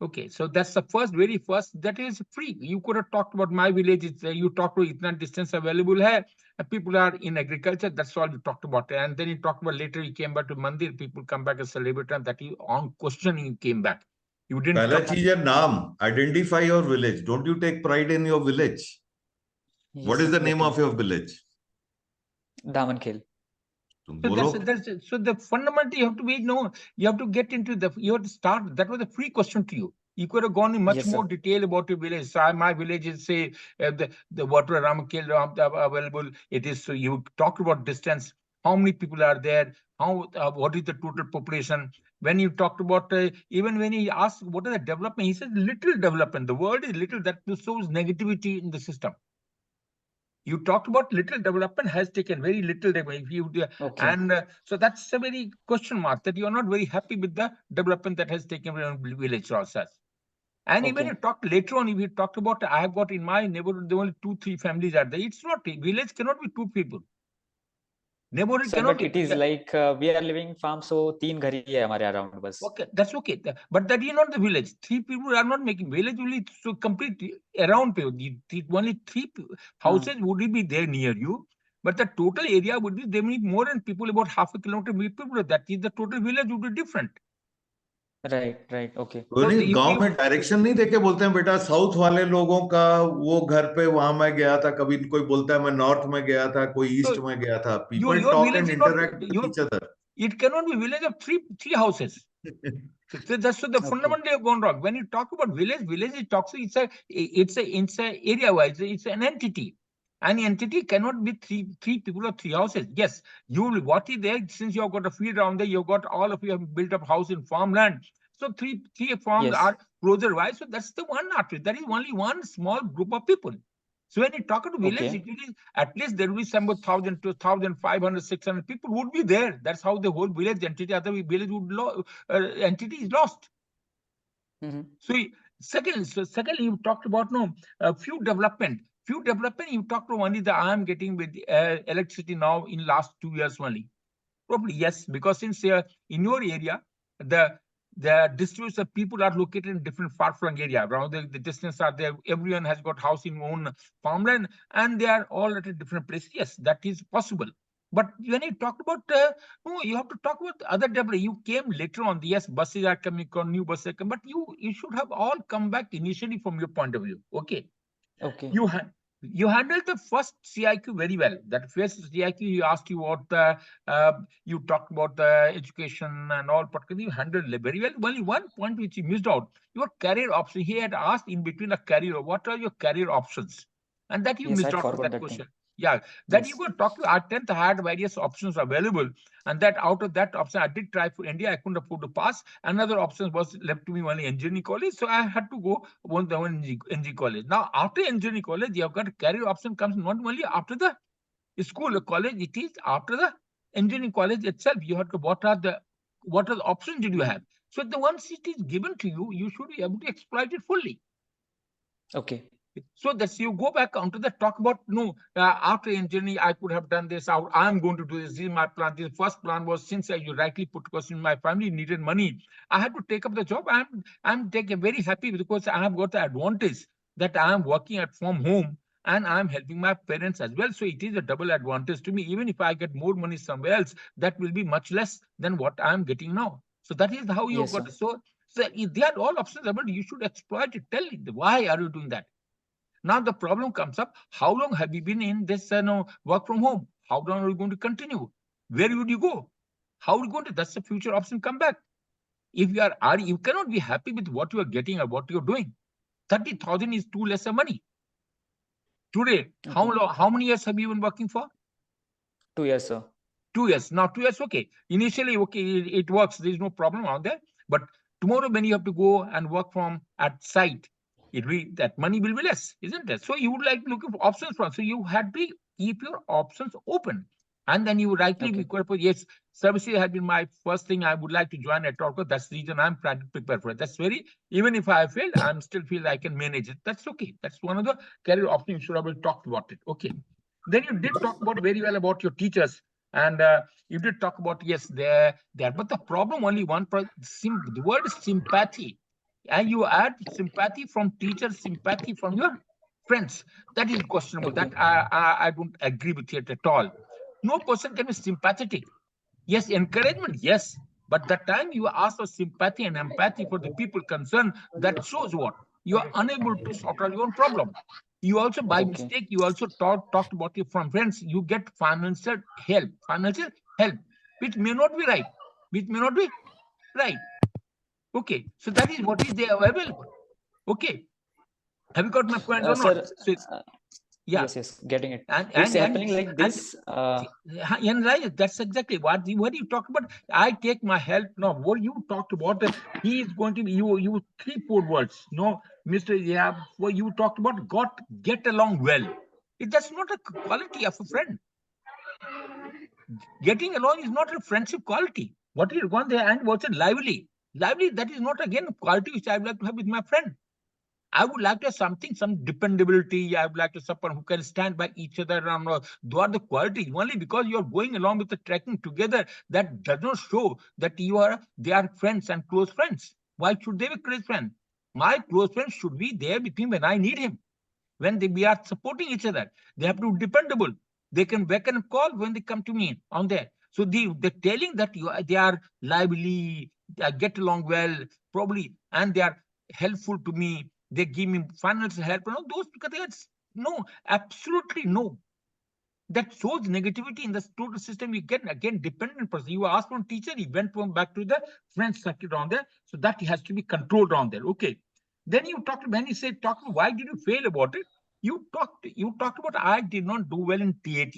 Okay, so that's the very first, that is free. You could have talked about my village. You talked about itna distance available hai, people are in agriculture. That's all you talked about. And then you talked about later you came back to Mandir. People come back as celebrity, and that you on questioning you came back. You didn't. Pehla cheez hai naam. Identify your village. Don't you take pride in your village? Yes, What is the name of your village? Damankhel. So the fundamental you have to be you have to get into you have to start. That was a free question to you. You could have gone in much more detail about your village. So my village is say the water Ramakil available. It is so you talked about distance. How many people are there? What is the total population? When you talked about even when he asked what is the development, he said little development. The word is little. That shows negativity in the system. You talked about little development has taken very little development. And so that's a very question mark that you are not very happy with the development that has taken in village process. And even you talked later on, if you talked about I have got in my neighborhood, there only 2-3 families are there. It's not village cannot be 2 people. Neighborhood cannot but it is like we are living farm, so 3 ghar hi hai hamare around bas. Okay, that's okay. But that is not the village. 3 people are not making village only so complete around only 3 houses would be there near you. But the total area would be there need more than people about half a kilometer people. That is the total village would be different. Right, okay. गांव में direction नहीं देके बोलते हैं बेटा south वाले लोगों का वो घर पे वहां मैं गया था कभी कोई बोलता है मैं नॉर्थ में गया था कोई ईस्ट में गया था people talk and interact with each other. It cannot be village of three houses. So that's the fundamental have gone wrong. When you talk about village it talks it's a area wise, it's an entity. An entity cannot be three people or 3 houses. Yes, what is there since you have got a field around there, you've got all of you have built up house in farmland. So three farms are closer wise. So that's the one artery. That is only one small group of people. So when you talk about village, it will at least there will be some 1,000 to 1,500, 600 people would be there. That's how the whole village entity, other village would entity is lost. So secondly, you talked about few development. You talked about only that I am getting with electricity now in last 2 years only. Probably yes, because since in your area the districts of people are located in different far-flung area. Around the distance are there. Everyone has got house in own farmland, and they are all at a different place. Yes, that is possible. But when you talk about, you have to talk about other development. You came later on. Yes, buses are coming, new buses are coming, but you should have all come back initially from your point of view. Okay. You handled the first CIQ very well. That first CIQ, he asked you what you talked about the education and all, but you handled it very well. Only one point which he missed out, your career option. He had asked in between a career, what are your career options? And that you missed out of that question. Yeah, that you could talk to our 10th had various options available, and that out of that option, I did try for India. I couldn't afford to pass. Another option was left to me only engineering college, so I had to go one engineering college. Now, after engineering college, you have got a career option comes not only after the school or college, it is after the engineering college itself. You have to what are the options did you have? So the once it is given to you, you should be able to exploit it fully. Okay. So that's you go back onto the talk about no after engineering I could have done this. I'm going to do this. This is my plan. The first plan was since you rightly put question, my family needed money. I had to take up the job. I'm taking very happy because I have got the advantage that I am working at from home and I'm helping my parents as well. So it is a double advantage to me. Even if I get more money somewhere else, that will be much less than what I'm getting now. So that is how you Yes, got sir. it. So if they are all options available, you should exploit it. Tell it. Why are you doing that? Now the problem comes up, how long have you been in this work from home? How long are you going to continue? Where would you go? How are you going to, that's the future option come back. If you cannot be happy with what you are getting or what you're doing. 30,000 is too less of money. Today, Okay. how many years have you been working for? 2 years, sir. 2 years. Now 2 years, okay. Initially, okay, it works. There is no problem on there. But tomorrow when you have to go and work from at site, that money will be less, isn't it? So you would like to look for options from. So you had to keep your options open. And then you rightly be Okay. quite, yes, services has been my first thing. I would like to join at Torco. That's the reason I'm trying to prepare for it. That's very, even if I failed, I'm still feel I can manage it. That's okay. That's one of the career options you should have talked about it. Okay. Then you did talk about very well about your teachers. And you did talk about, yes, there. But the problem only the word is sympathy. And you add sympathy from teachers, sympathy from your friends. That is questionable. Okay. That I don't agree with it at all. No person can be sympathetic. Yes, encouragement, yes. But the time you ask for sympathy and empathy for the people concerned, that shows what? You are unable to sort out your own problem. You also, by Okay. mistake, you also talked about it from friends. You get financial help, which may not be right, which may not be right. Okay, so that is what is there available. Okay, have you got my point or not? Sir, So uh, yeah, yes, getting it. and It's and and happening like and this. and right, that's exactly what you talk about. I take my help. No, what you talked about, he is going to be you three four words. No, Mr. Yeah, what you talked about, get along well. That's not a quality of a friend. Getting along is not a friendship quality. What is one there and what's it lively? Lively, that is not again a quality which I would like to have with my friend. I would like to have something, some dependability. I would like to have someone who can stand by each other. Those are the qualities. Only because you are going along with the trekking together, that does not show that they are friends and close friends. Why should they be close friends? My close friend should be there with me when I need him. When we are supporting each other, they have to be dependable. They can beckon and call when they come to me on there. So the telling that they are lively, they get along well, probably, and they are helpful to me. They give me financial help. Those because no, absolutely no. That shows negativity in the total system. You get again dependent person. You ask from teacher, he went from back to the friend circuit on there. So that has to be controlled on there. Okay. Then you talked when you said why did you fail about it? You talked about I did not do well in TAT.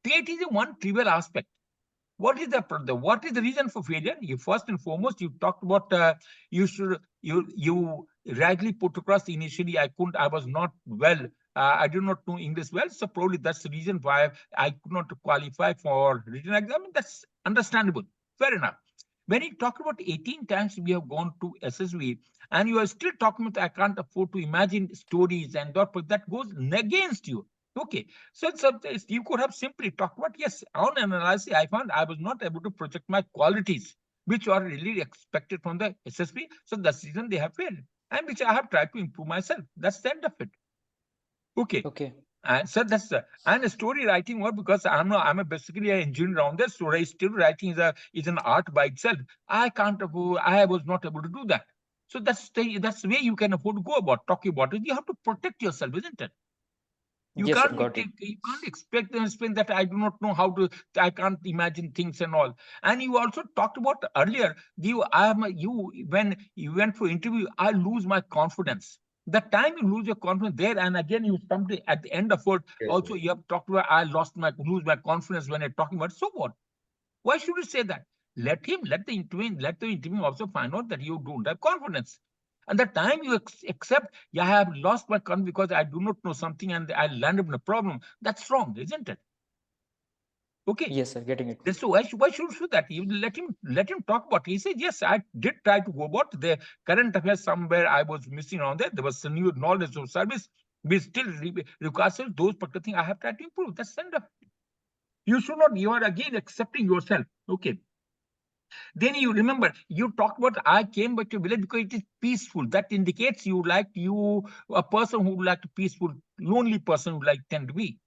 TAT is a one trivial aspect. What is what is the reason for failure? You first and foremost, you talked about you rightly put across initially. I was not well. I do not know English well, so probably that's the reason why I could not qualify for written exam. That's understandable. Fair enough. When you talk about 18 times we have gone to SSV, and you are still talking about I can't afford to imagine stories and that goes against you. Okay, so you could have simply talked about, yes, on analysis, I found I was not able to project my qualities, which are really expected from the SSP. So that's the reason they have failed, and which I have tried to improve myself. That's the end of it. Okay. Okay. And so that's and the story writing work, because I'm basically an engineer around there. Story still writing is an art by itself. I was not able to do that. So that's the way you can afford to go about talking about it. You have to protect yourself, isn't it? You Yes, sir. can't Got it. you can't expect them to explain that I do not know how to. I can't imagine things and all. And you also talked about earlier. When you went for interview, I lose my confidence. The time you lose your confidence there, and again you come to at the end of it. Yes, Also, you have talked about I lose my confidence when you're talking about. So what? Why should you say that? Let the interview also find out that you don't have confidence. And the time you accept, yeah, I have lost my confidence because I do not know something and I landed in a problem, that's wrong, isn't it? Okay. Yes, sir. Getting it. So why should you do that? You let him talk about it. He said, yes, I did try to go about the current affairs somewhere. I was missing on there. There was some new knowledge of service. We still require those particular things I have tried to improve. That's enough. You should not, you are again accepting yourself. Okay. Then you remember, you talked about I came back to village because it is peaceful. That indicates you like a person who would like to peaceful, lonely person would like tend to be.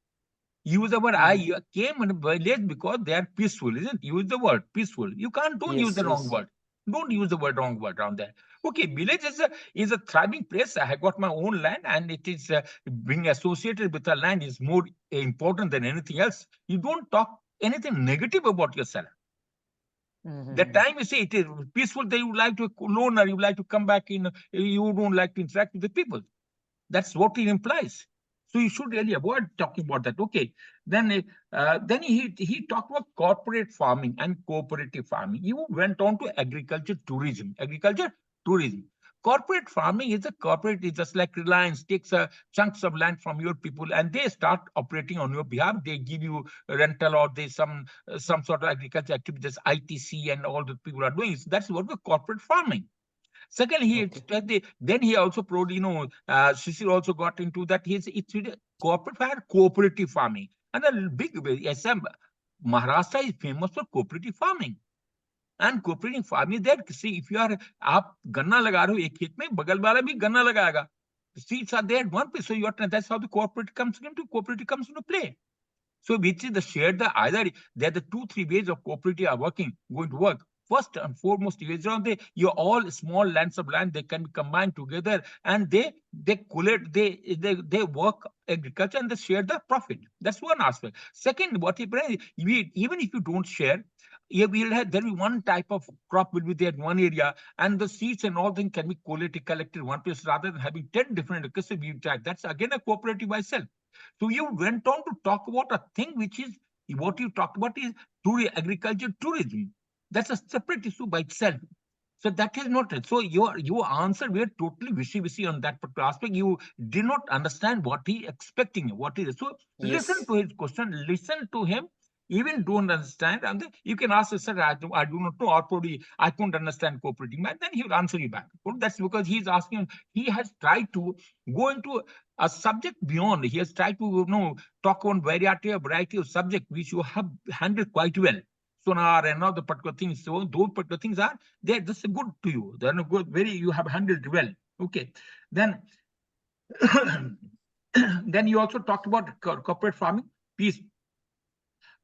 Use the word I came in a village because they are peaceful, isn't it? Use the word peaceful. You don't use the wrong word. Don't use the wrong word around there. Okay, village is a thriving place. I have got my own land, and it is being associated with the land is more important than anything else. You don't talk anything negative about yourself. The time you say it is peaceful, that you like to loner, you like to come back in, you don't like to interact with the people. That's what it implies. So you should really avoid talking about that. Okay. Then he talked about corporate farming and cooperative farming. You went on to agriculture tourism. Corporate farming is just like Reliance takes chunks of land from your people and they start operating on your behalf. They give you rental or they some sort of agriculture activities, ITC and all the people are doing. So that's what the corporate farming. Second, then he also Shishir also got into that. It's cooperative farming, and a big way. Yes, Maharashtra is famous for cooperative farming. And cooperative farming there, see, if you are आप गन्ना लगा रहे हो एक खेत में, बगल वाला भी गन्ना लगाएगा. Seeds are there at one place, so that's how the cooperative comes into play. So which is either there are the 2-3 ways of cooperative are going to work. First and foremost is your all small lands of land, they can be combined together and they collect, they work agriculture and they share the profit. That's one aspect. Second, even if you don't share, there will be one type of crop will be there in one area, and the seeds and all things can be collected one place rather than having 10 different aggressive track. That's again a cooperative by itself. So you went on to talk about a thing which is what you talked about is agriculture tourism. That's a separate issue by itself. So that is not it. So your answer were totally wishy-washy on that particular aspect. You did not understand what he expecting, what is. So listen to his question, listen to him. Even don't understand, and then you can ask, sir, I do not know, or probably I couldn't understand cooperating, and then he will answer you back. That's because he's asking, he has tried to go into a subject beyond. He has tried to talk on variety of subject which you have handled quite well. Sonar and all the particular things. So those particular things are they're just good to you. They're not good, you have handled well. Okay. Then then you also talked about corporate farming piece.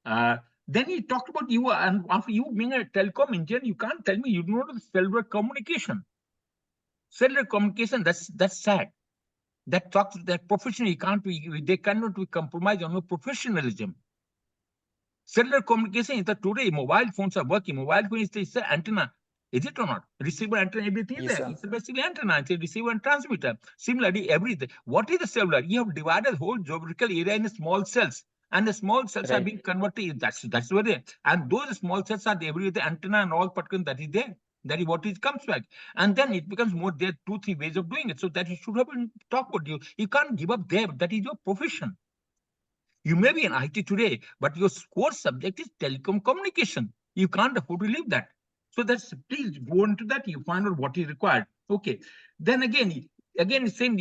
Then he talked about you, and after you being a telecom engineer, you can't tell me you don't know the cellular communication. Cellular communication, that's sad. That talks that professional, they cannot be compromised on your professionalism. Cellular communication is that today mobile phones are working. Mobile phone is the antenna. Is it or not? Receiver, antenna, everything is there. It's basically antenna. It's a receiver and transmitter. Similarly, everything. What is the cellular? You have divided the whole geographical area into small cells. And the small cells are being converted. That's where they, and those small cells are everywhere. The antenna and all particular that is there. That is what it comes back. And then it becomes more, there are 2-3 ways of doing it. So that you should have been talk about you. You can't give up there. That is your profession. You may be in IT today, but your core subject is telecom communication. You can't afford to leave that. So please go into that. You find out what is required. Okay. Then again, same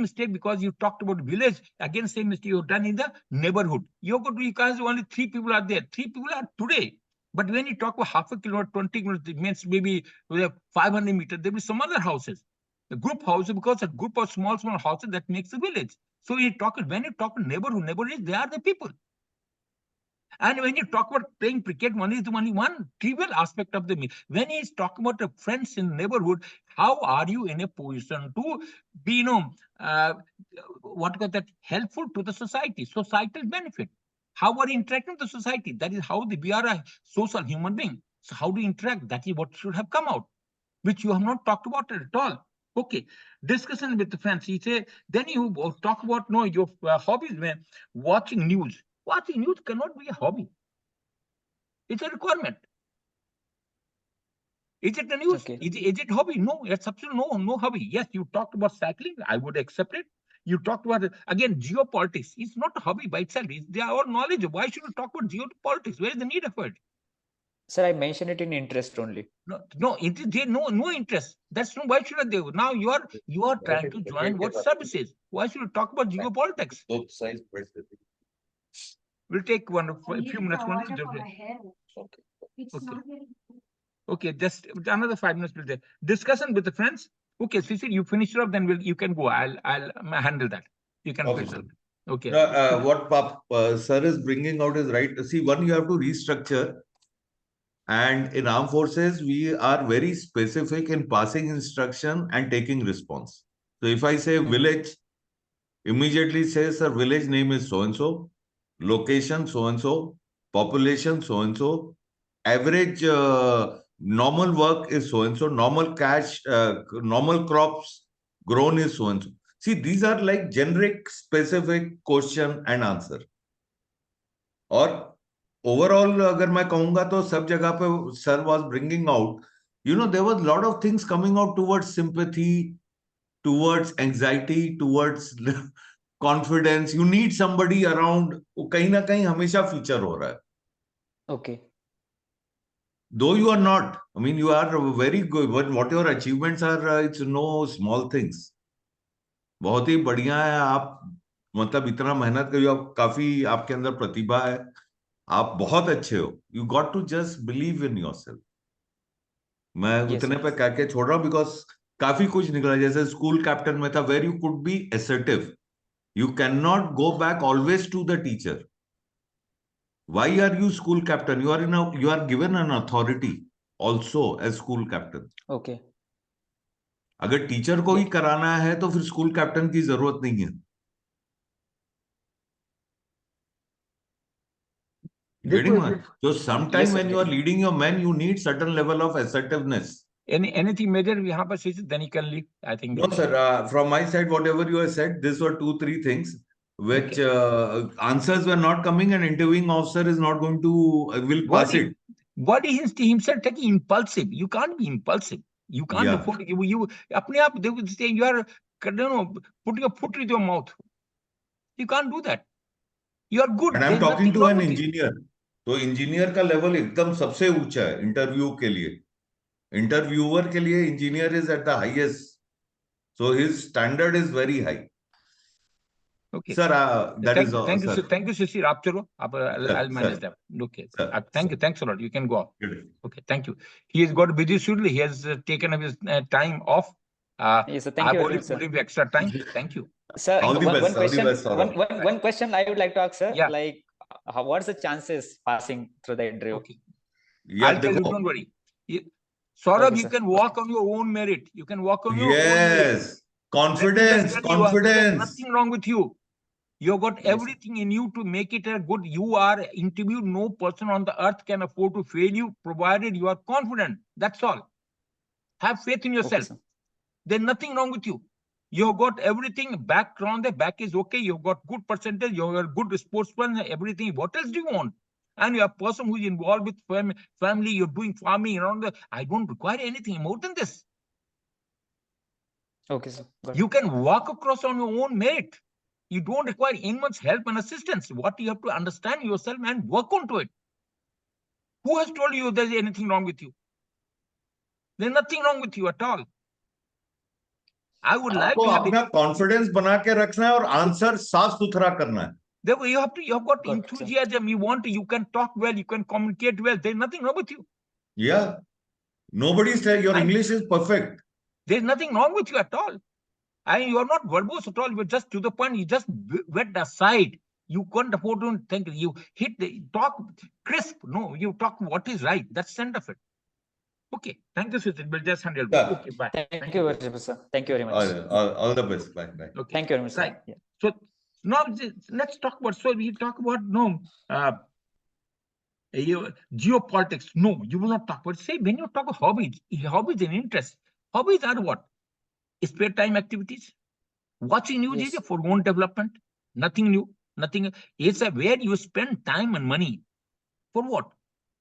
mistake because you talked about village. Again, same mistake you've done in the neighborhood. You go to because only 3 people are there. 3 people are today. But when you talk about half a kilometer, 20 kilometers, it means maybe 500 meters, there will be some other houses. The group houses, because a group of small houses that makes a village. So when you talk neighborhood, they are the people. And when you talk about playing cricket, one is only one trivial aspect of the meal. When he's talking about the friends in neighborhood, how are you in a position to be, helpful to the society, societal benefit? How are you interacting with the society? That is how we are a social human being. So how do you interact? That is what should have come out, which you have not talked about at all. Okay, discussion with the friends. He say, then you talk about your hobbies, man. Watching news. Watching news cannot be a hobby. It's a requirement. Is it a news? Is it hobby? No, it's absolutely no hobby. Yes, you talked about cycling. I would accept it. You talked about, again, geopolitics. It's not a hobby by itself. They are all knowledge. Why should we talk about geopolitics? Where is the need of it? Sir, I mentioned it in interest only. No, they no interest. That's no. Why should they? Now you are trying to join what services? Why should we talk about geopolitics? We'll take a few minutes. Okay, just another 5 minutes. Will there discussion with the friends? Okay, Cecil, you finish it up. Then you can go. I'll handle that. You can finish it. Okay. What sir is bringing out is right. See, one, you have to restructure. And in armed forces, we are very specific in passing instruction and taking response. So if I say village, immediately says, sir, village name is so-and-so, location so-and-so, population so-and-so, average normal work is so-and-so, normal cash, normal crops grown is so-and-so. See, these are like generic, specific question and answer. Or overall, अगर मैं कहूंगा तो सब जगह पे sir was bringing out, there was a lot of things coming out towards sympathy, towards anxiety, towards confidence. You need somebody around. कहीं ना कहीं हमेशा feature हो रहा है. Okay. Though you are not, I mean, you are very good. What your achievements are, it's no small things. बहुत ही बढ़िया है आप. मतलब इतना मेहनत करिए, आप काफी आपके अंदर प्रतिभा है. आप बहुत अच्छे हो. You got to just believe in yourself. मैं उतने पे कह के छोड़ रहा हूँ because काफी कुछ निकला. जैसे स्कूल कैप्टन में था, where you could be assertive. You cannot go back always to the teacher. Why are you school captain? You are given an authority also as school captain. Okay. अगर teacher को ही कराना है तो फिर school captain की जरूरत नहीं है. Getting one. So sometime when you are leading your men, you need certain level of assertiveness. Anything major यहाँ पर, then you can leave. I think. No, sir. From my side, whatever you have said, these were 2-3 things which answers were not coming, and interviewing officer is not going to will pass it. Body himself taking impulsive. You can't be impulsive. You can't afford you. अपने आप they will say you are, putting a foot with your mouth. You can't do that. You are good. And I'm talking to an engineer. तो engineer का level एकदम सबसे ऊंचा है interview के लिए. इंटरव्यूअर के लिए engineer is at the highest. So his standard is very high. Okay. Sir, that is all. Thank you, sir. Thank you, Shri. I'll manage that. Okay. Thank you. Thanks a lot. You can go off. Okay. Thank you. He has got busy schedule. He has taken up his time off. Yes, sir. Thank you very much, sir. Put extra time. Thank you. Sir, all the best. One question I would like to ask, sir. Yeah. Like, what's the chances passing through the interview? Okay. Yeah, don't worry. Saurabh, you can walk on your own merit. You can walk on your own merit. Confidence. There's nothing wrong with you. You've got everything in you to make it a good. You are interviewed. No person on the earth can afford to fail you, provided you are confident. That's all. Have faith in yourself. Okay, there's nothing wrong with you. You've got everything background. The back is okay. You've got good percentage. You're a good sportsman. Everything. What else do you want? And you're a person who is involved with family. You're doing farming around. I don't require anything more than this. Okay, sir. You can walk across on your own merit. You don't require anyone's help and assistance. What you have to understand yourself and work onto it. Who has told you there's anything wrong with you? There's nothing wrong with you at all. I would like to have अपना confidence बना के रखना है और answer साफ सुथरा करना है. You have got enthusiasm. You can talk well. You can communicate well. There's nothing wrong with you. Yeah. Nobody's saying your English is perfect. There's nothing wrong with you at all. And you are not verbose at all. You're just to the point. You just went aside. You couldn't afford to think. You talk crisp. No, you talk what is right. That's the end of it. Okay. Thank you, Susan. We'll just handle. Okay, bye. Thank you very much, sir. Thank you very much. All the best. Bye. Okay. Thank you very much, sir. Yeah. So now let's talk about. So we talk about geopolitics. No, you will not talk about. Say when you talk about hobbies and interests. Hobbies are what? Spare time activities. Watching news is for own development. Nothing new. Nothing. It's where you spend time and money. For what?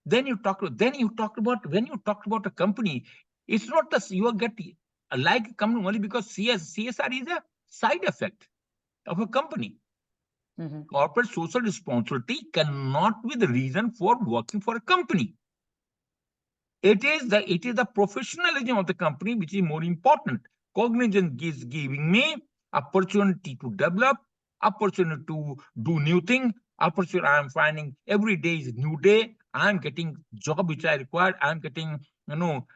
Then you talked about when you talked about a company. It's not that you are getting like a company only because CSR is a side effect. of a company. Mm-hmm. Corporate social responsibility cannot be the reason for working for a company. It is the professionalism of the company which is more important. Cognizant is giving me opportunity to develop, opportunity to do new thing, opportunity I am finding every day is new day. I am getting job which I require. I am getting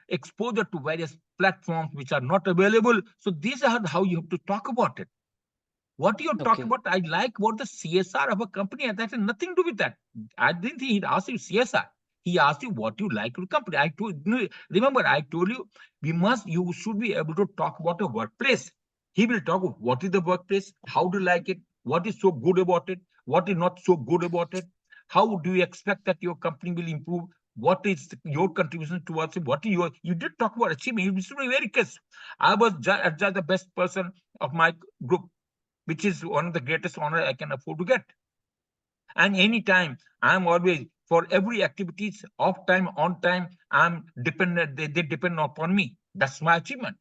exposure to various platforms which are not available. So these are how you have to talk about it. What you talk Okay. about, I like what the CSR of a company, and that has nothing to do with that. I didn't think he'd ask you CSR. He asked you what you like to the company. I told remember, I told you you should be able to talk about a workplace. He will talk about what is the workplace, how do you like it, what is so good about it, what is not so good about it, how do you expect that your company will improve, what is your contribution towards it, what is you did talk about achievement. You should be very crisp. I was just the best person of my group, which is one of the greatest honor I can afford to get. And anytime, I'm always, for every activities, off time, on time, I'm dependent, they depend upon me. That's my achievement.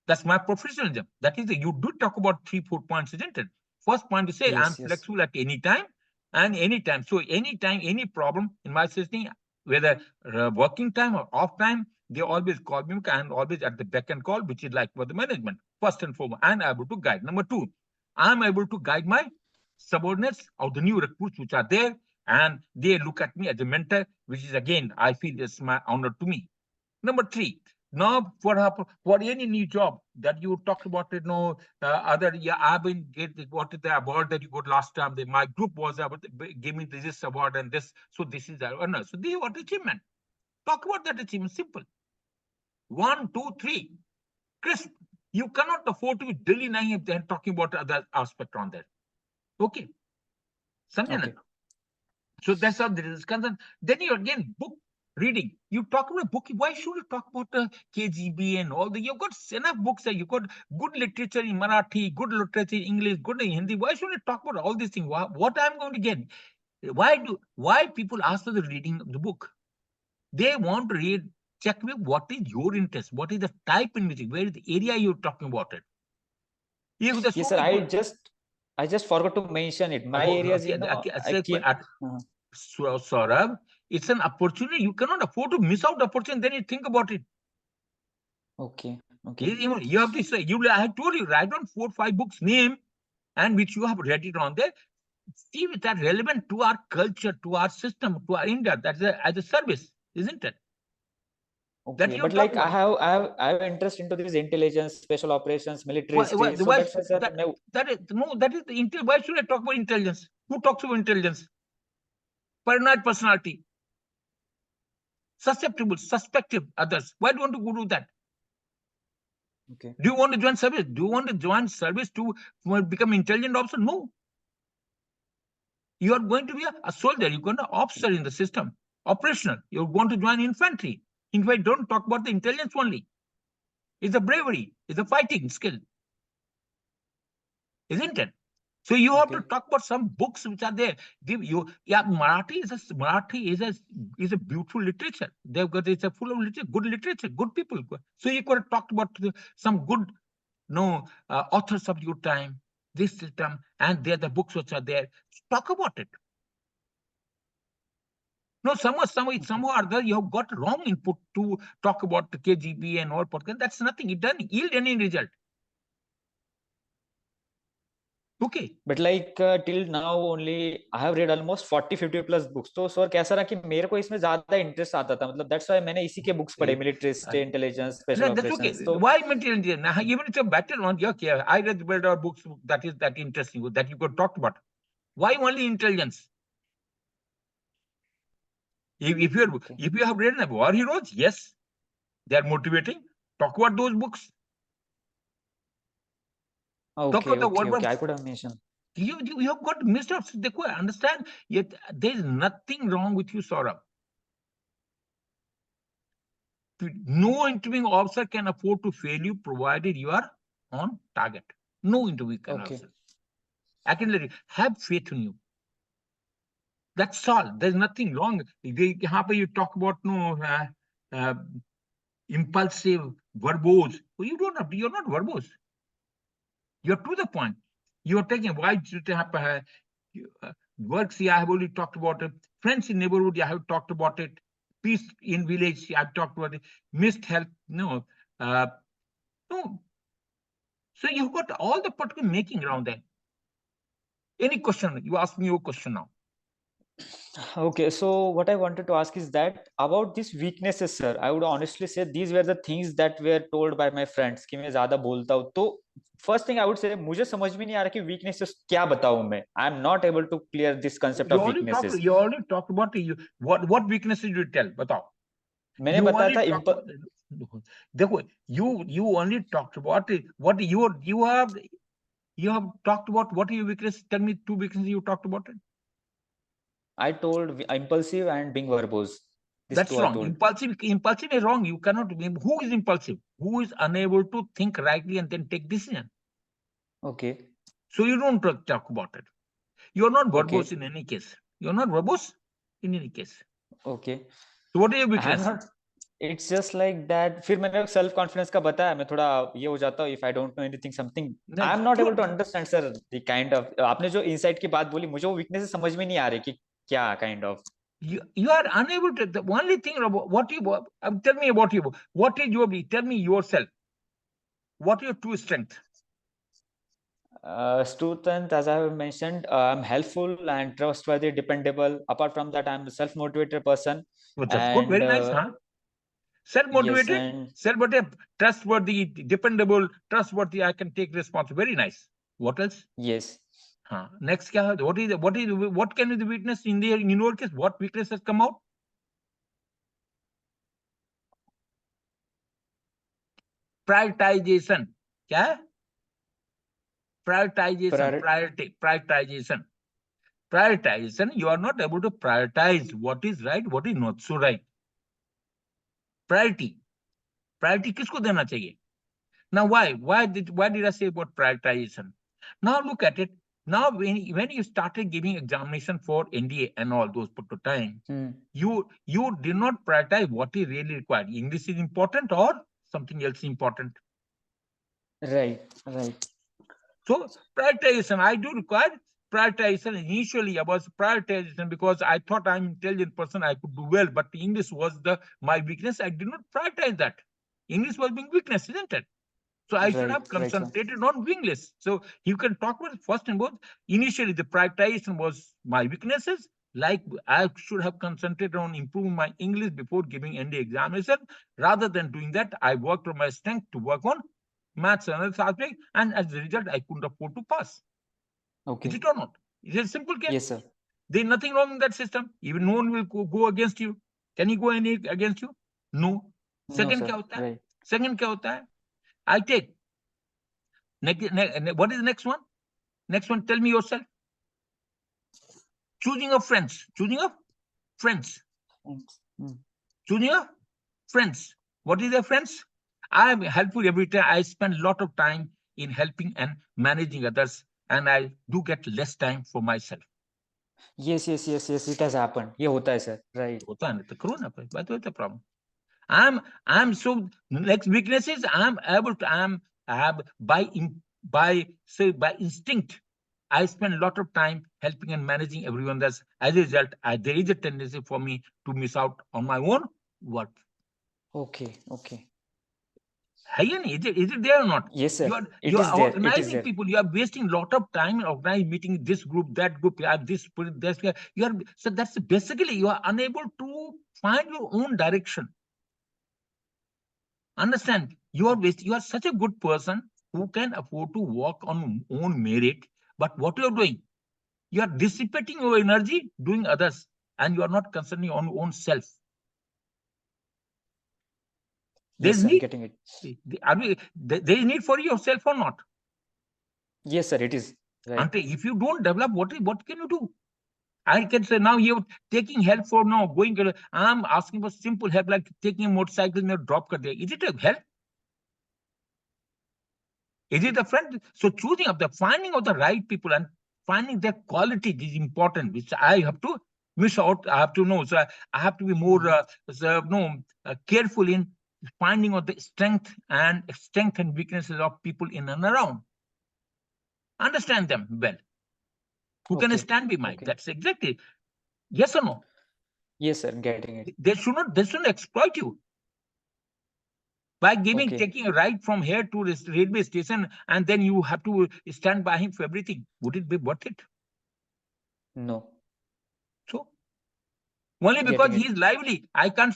That's my professionalism. That is, you do talk about 3-4 points, isn't it? First point to say, I'm Yes. flexible at any time and anytime. So anytime, any problem in my system, whether working time or off time, they always call me, and always at the beck and call, which is like for the management, first and foremost, and able to guide. Number two, I'm able to guide my subordinates or the new recruits which are there, and they look at me as a mentor, which is again, I feel is my honor to me. Number three, now for any new job that you talked about, I've been what is the award that you got last time? My group was about gave me this award and this, so this is the honor. So they want achievement. Talk about that achievement. Simple. 1, 2, 3. Crisp. You cannot afford to be delaying and talking about other aspect on that. Okay. Okay. So that's how this is concerned. Then you again book reading. You talk about book. Why should you talk about KGB and all the? You've got enough books. You've got good literature in Marathi, good literature in English, good in Hindi. Why should you talk about all these things? What I'm going to get? Why people ask for the reading of the book? They want to read. Check with what is your interest. What is the type in music? Where is the area you're talking about it? If Yes, sir. I just forgot to mention it. My area is, I came. Saurabh, it's an opportunity. You cannot afford to miss out opportunity. Then you think about it. Okay. You have to say, I told you, write down 4 or 5 books name and which you have read it on there. See if that relevant to our culture, to our system, to our India. That's as a service, isn't it? Okay, but like I have interest into this intelligence, special operations, military history. So that's why, sir, that is the intel. Why should I talk about intelligence? Who talks about intelligence? Paranoid personality, susceptible, suspective others. Why do you want to go do that? Okay. Do you want to join service? Do you want to join service to become intelligent officer? No. You are going to be a soldier. You're going to be an officer in the system, operational. You're going to join infantry. In fact, don't talk about the intelligence only. It's a bravery. It's a fighting skill, isn't it? So you have to talk about some books which are there. Marathi is a beautiful literature. They've got it's a full of literature, good literature, good people. So you could have talked about some good authors of your time, this system, and they're the books which are there. Talk about it. No, somehow or other you have got wrong input to talk about the KGB and all podcast. That's nothing. It doesn't yield any result. Okay. But like till now only I have read almost 40-50 plus books. तो sir कैसा रहा कि मेरे को इसमें ज्यादा interest आता था, मतलब that's why मैंने इसी के बुक्स पढ़े, military intelligence, special operations. Okay. Why military? Even it's a better one. Okay, I read better books that interesting, that you could talk about. Why only intelligence? If you have read war heroes, yes, they are motivating. Talk about those books. Okay, I could have mentioned. You have got missed out. Understand? Yet there is nothing wrong with you, Saurabh. No interviewing officer can afford to fail you, provided you are on target. No interviewing officer. I can let you have faith in you. That's all. There's nothing wrong. How you talk about impulsive, verbose. Well, you're not verbose. You're to the point. You are taking why works. Yeah, I have already talked about it. Friends in neighborhood. Yeah, I have talked about it. Peace in village. I've talked about it. Missed health. No. No. So you've got all the particular making around there. Any question? You ask me your question now. Okay, so what I wanted to ask is that about these weaknesses, sir. I would honestly say these were the things that were told by my friends कि मैं ज़्यादा बोलता हूँ. तो first thing I would say मुझे समझ में नहीं आ रहा कि weaknesses क्या बताऊँ मैं. I am not able to clear this concept of weaknesses. You already talked about what weaknesses did you tell? बताओ. मैंने बताया था देखो, you only talked about it. What you have talked about. What are your weaknesses? Tell me 2 weaknesses you talked about it. I told impulsive and being verbose. That's wrong. Impulsive is wrong. You cannot. Who is impulsive? Who is unable to think rightly and then take decision? Okay. So you don't talk about it. You are not verbose Okay. in any case. You are not verbose in any case. Okay. So what are your weaknesses? It's just like that. फिर मैंने self confidence का बताया, मैं थोड़ा ये हो जाता हूँ if I don't know anything something. I am not able to understand, sir, the kind of आपने जो insight की बात बोली, मुझे वो weaknesses समझ में नहीं आ रही कि क्या kind of. You are unable to. The only thing about what you tell me about you. What is your? Tell me yourself. What are your 2 strengths? Strength, as I have mentioned, I'm helpful and trustworthy, dependable. Apart from that, I'm a self-motivated person. Well, that's good. Very nice, huh? Self-motivated, self-motivated, trustworthy, dependable, trustworthy. I can take responsibility. Very nice. What else? Yes. Next, what can be the weakness in your case? What weakness has come out? Prioritization. क्या? Prioritization. Prioritization. You are not able to prioritize what is right, what is not so right. Priority किसको देना चाहिए? Now why did I say about prioritization? Now look at it. Now when you started giving examination for NDA and all those put to time, you did not prioritize what is really required. English is important or something else important. Right. So prioritization, I do require prioritization. Initially, I was prioritization because I thought I'm an intelligent person, I could do well, but English was my weakness. I did not prioritize that. English was being weakness, isn't it? So I should have concentrated on English. So you can talk about first and both. Initially, the prioritization was my weaknesses. Like I should have concentrated on improving my English before giving ND examination. Rather than doing that, I worked on my strength to work on maths and other subject, and as a result, I couldn't afford to pass. Okay. Is it or not? Is it a simple case? Yes, sir. There's nothing wrong in that system. Even no one will go against you. Can he go against you? No. Second, क्या होता है? Second, क्या होता है? I take. What is the next one? Next one, tell me yourself. Choosing of friends. Choosing of friends. Choosing of friends. What is their friends? I am helpful every time. I spend a lot of time in helping and managing others, and I do get less time for myself. Yes. It has happened. ये होता है, sir. Right. होता है ना तो करो ना, but what's the problem? I'm so next weaknesses. I'm able to. By instinct, I spend a lot of time helping and managing everyone else. As a result, there is a tendency for me to miss out on my own work. Okay. Is it there or not? Yes, sir. You are organizing people. You are wasting a lot of time in organizing meeting, this group, that group. So that's basically you are unable to find your own direction. Understand? You are such a good person who can afford to work on own merit. But what you are doing, you are dissipating your energy doing others, and you are not concerning on own self. Yes, I'm getting it. There is need for yourself or not? Yes, sir, it is. Right. If you don't develop, what can you do? I can say now you're taking help for now going. I'm asking for simple help like taking a motorcycle and drop. Is it a help? Is it a friend? So choosing of finding of the right people and finding their quality is important, which I have to miss out. I have to know. So I have to be more careful in finding out the strength and weaknesses of people in and around. Understand them well. Who can Okay. stand behind? Okay. That's exactly. Yes or no? Yes, sir. Getting it. They shouldn't exploit you by Okay. taking a ride from here to this railway station, and then you have to stand by him for everything. Would it be worth it? No. So only because Getting it. he's lively, I can't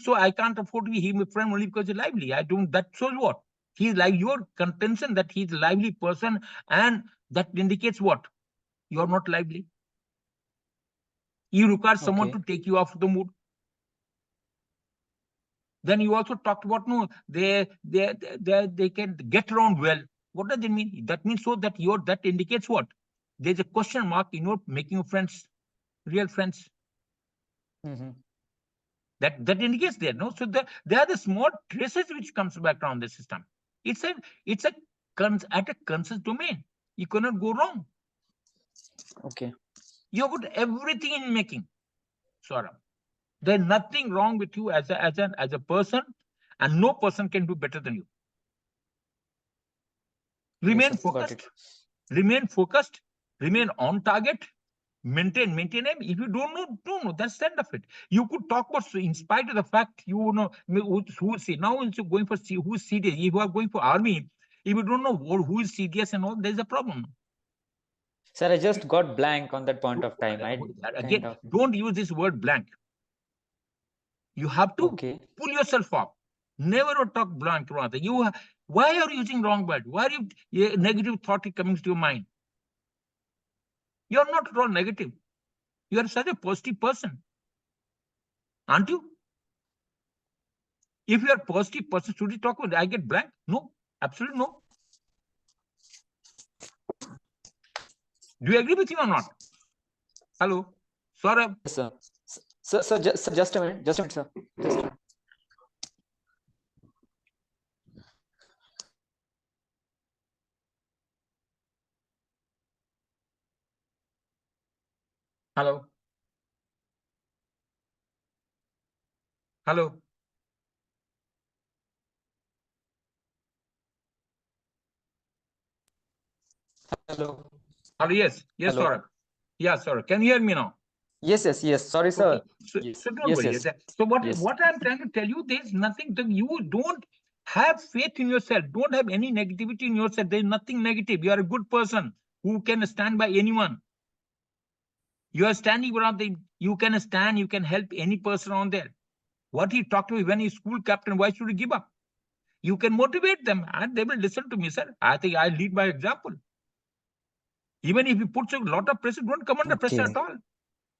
afford to be him a friend only because he's lively. I don't. That shows what? He's like your contention that he's a lively person, and that indicates what? You're not lively. You require someone Okay. to take you off the mood. Then you also talked about no, they can get around well. What does it mean? That means so that that indicates what? There's a question mark in your making of friends, real friends. Mm-hmm. That indicates there. No, so there are the small traces which comes back around the system. It's at a conscious domain. You cannot go wrong. Okay. You have got everything in making, Saurabh. There's nothing wrong with you as a person, and no person can do better than you. Remain Yes, sir. Got focused. it. Remain focused. Remain on target. Maintain aim. If you don't know, that's the end of it. You could talk about, so in spite of the fact you know who see now, if you're going for who's serious, if you are going for army, if you don't know who is serious and all, there's a problem. Sir, I just got blank on that point of time. Again, don't use this word blank. You have to pull yourself up. Never talk blank. Why are you using wrong word? Why are you negative thought coming to your mind? You're not at all negative. You are such a positive person, aren't you? If you are a positive person, should you talk about I get blank? No, absolutely no. Do you agree with him or not? Hello, Saurabh. Yes, sir. Sir, just a minute. Just a minute, sir. Just a minute. Hello. Hello. Hello. Hello. Yes. Yes, Hello. Saurabh. Yeah, Saurabh. Can you hear me now? Yes. Sorry, sir. Okay. So don't worry. So what I'm trying to tell you, there's nothing that you don't have faith in yourself. Don't have any negativity in yourself. There's nothing negative. You are a good person who can stand by anyone. You are standing around you can stand, you can help any person on there. What he talked to me when he's school captain, why should he give up? You can motivate them and they will listen to me, sir. I think I lead by example. Even if he puts a lot of pressure, don't come under pressure at all.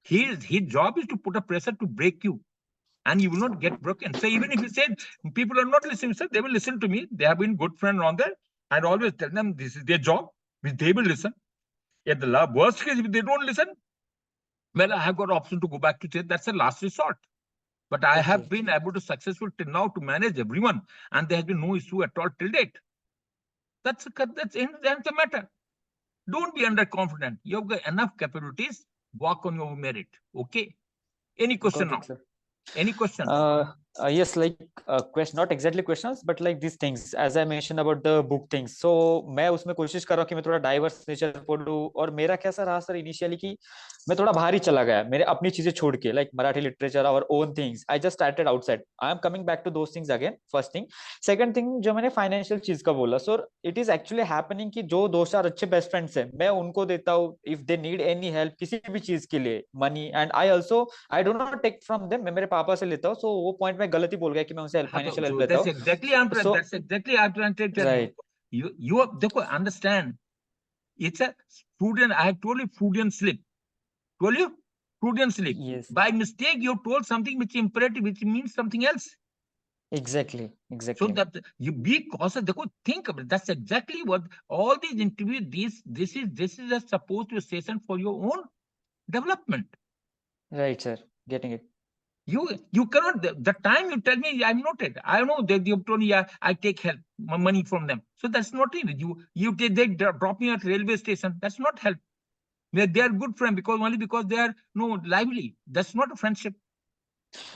His job is to put a pressure to break you, and you will not get broken. So even if you said people are not listening, sir, they will listen to me. They have been good friends on there. I'd always tell them this is their job, which they will listen. At the worst case, if they don't listen, well, I have got option to go back to state. That's a last resort. But I have been able to successful till now to manage everyone, and there has been no issue at all till date. That's the matter. Don't be underconfident. You have got enough capabilities. Work on your merit. Okay. Any question now? Sir. Any questions? Yes, like question, not exactly questions, but like these things, as I mentioned about the book things. So मैं उसमें कोशिश कर रहा हूँ कि मैं थोड़ा diverse nature पढ़ूं, और मेरा कैसा रहा सर इनिशियली कि मैं थोड़ा बाहर ही चला गया, मेरे अपनी चीजें छोड़ के, like Marathi literature, our own things, I just started outside. I am coming back to those things again. First thing. Second thing, जो मैंने फाइनेंशियल चीज का बोला sir, it is actually happening कि जो 2-4 अच्छे बेस्ट फ्रेंड्स हैं, मैं उनको देता हूँ if they need any help किसी भी चीज के लिए, money, and I do not take from them. मैं मेरे पापा से लेता हूँ. सो वो पॉइंट में गलती बोल गया कि मैं उनसे फाइनेंशियल हेल्प लेता हूँ. That's exactly I'm trying to tell Right. you. You understand. It's a Freudian. I have told you Freudian slip. Told you Freudian slip. Yes. By mistake, you told something which is imperative, which means something else. Exactly. So that you be cautious. Think about it. That's exactly what all these interviews. This is a supposed to session for your own development. Right, sir. Getting it. You cannot. The time you tell me, I'm noted. I know that you told me I take help, money from them. So that's not it. They drop me at railway station. That's not help. They are good friend because they are lively. That's not a friendship.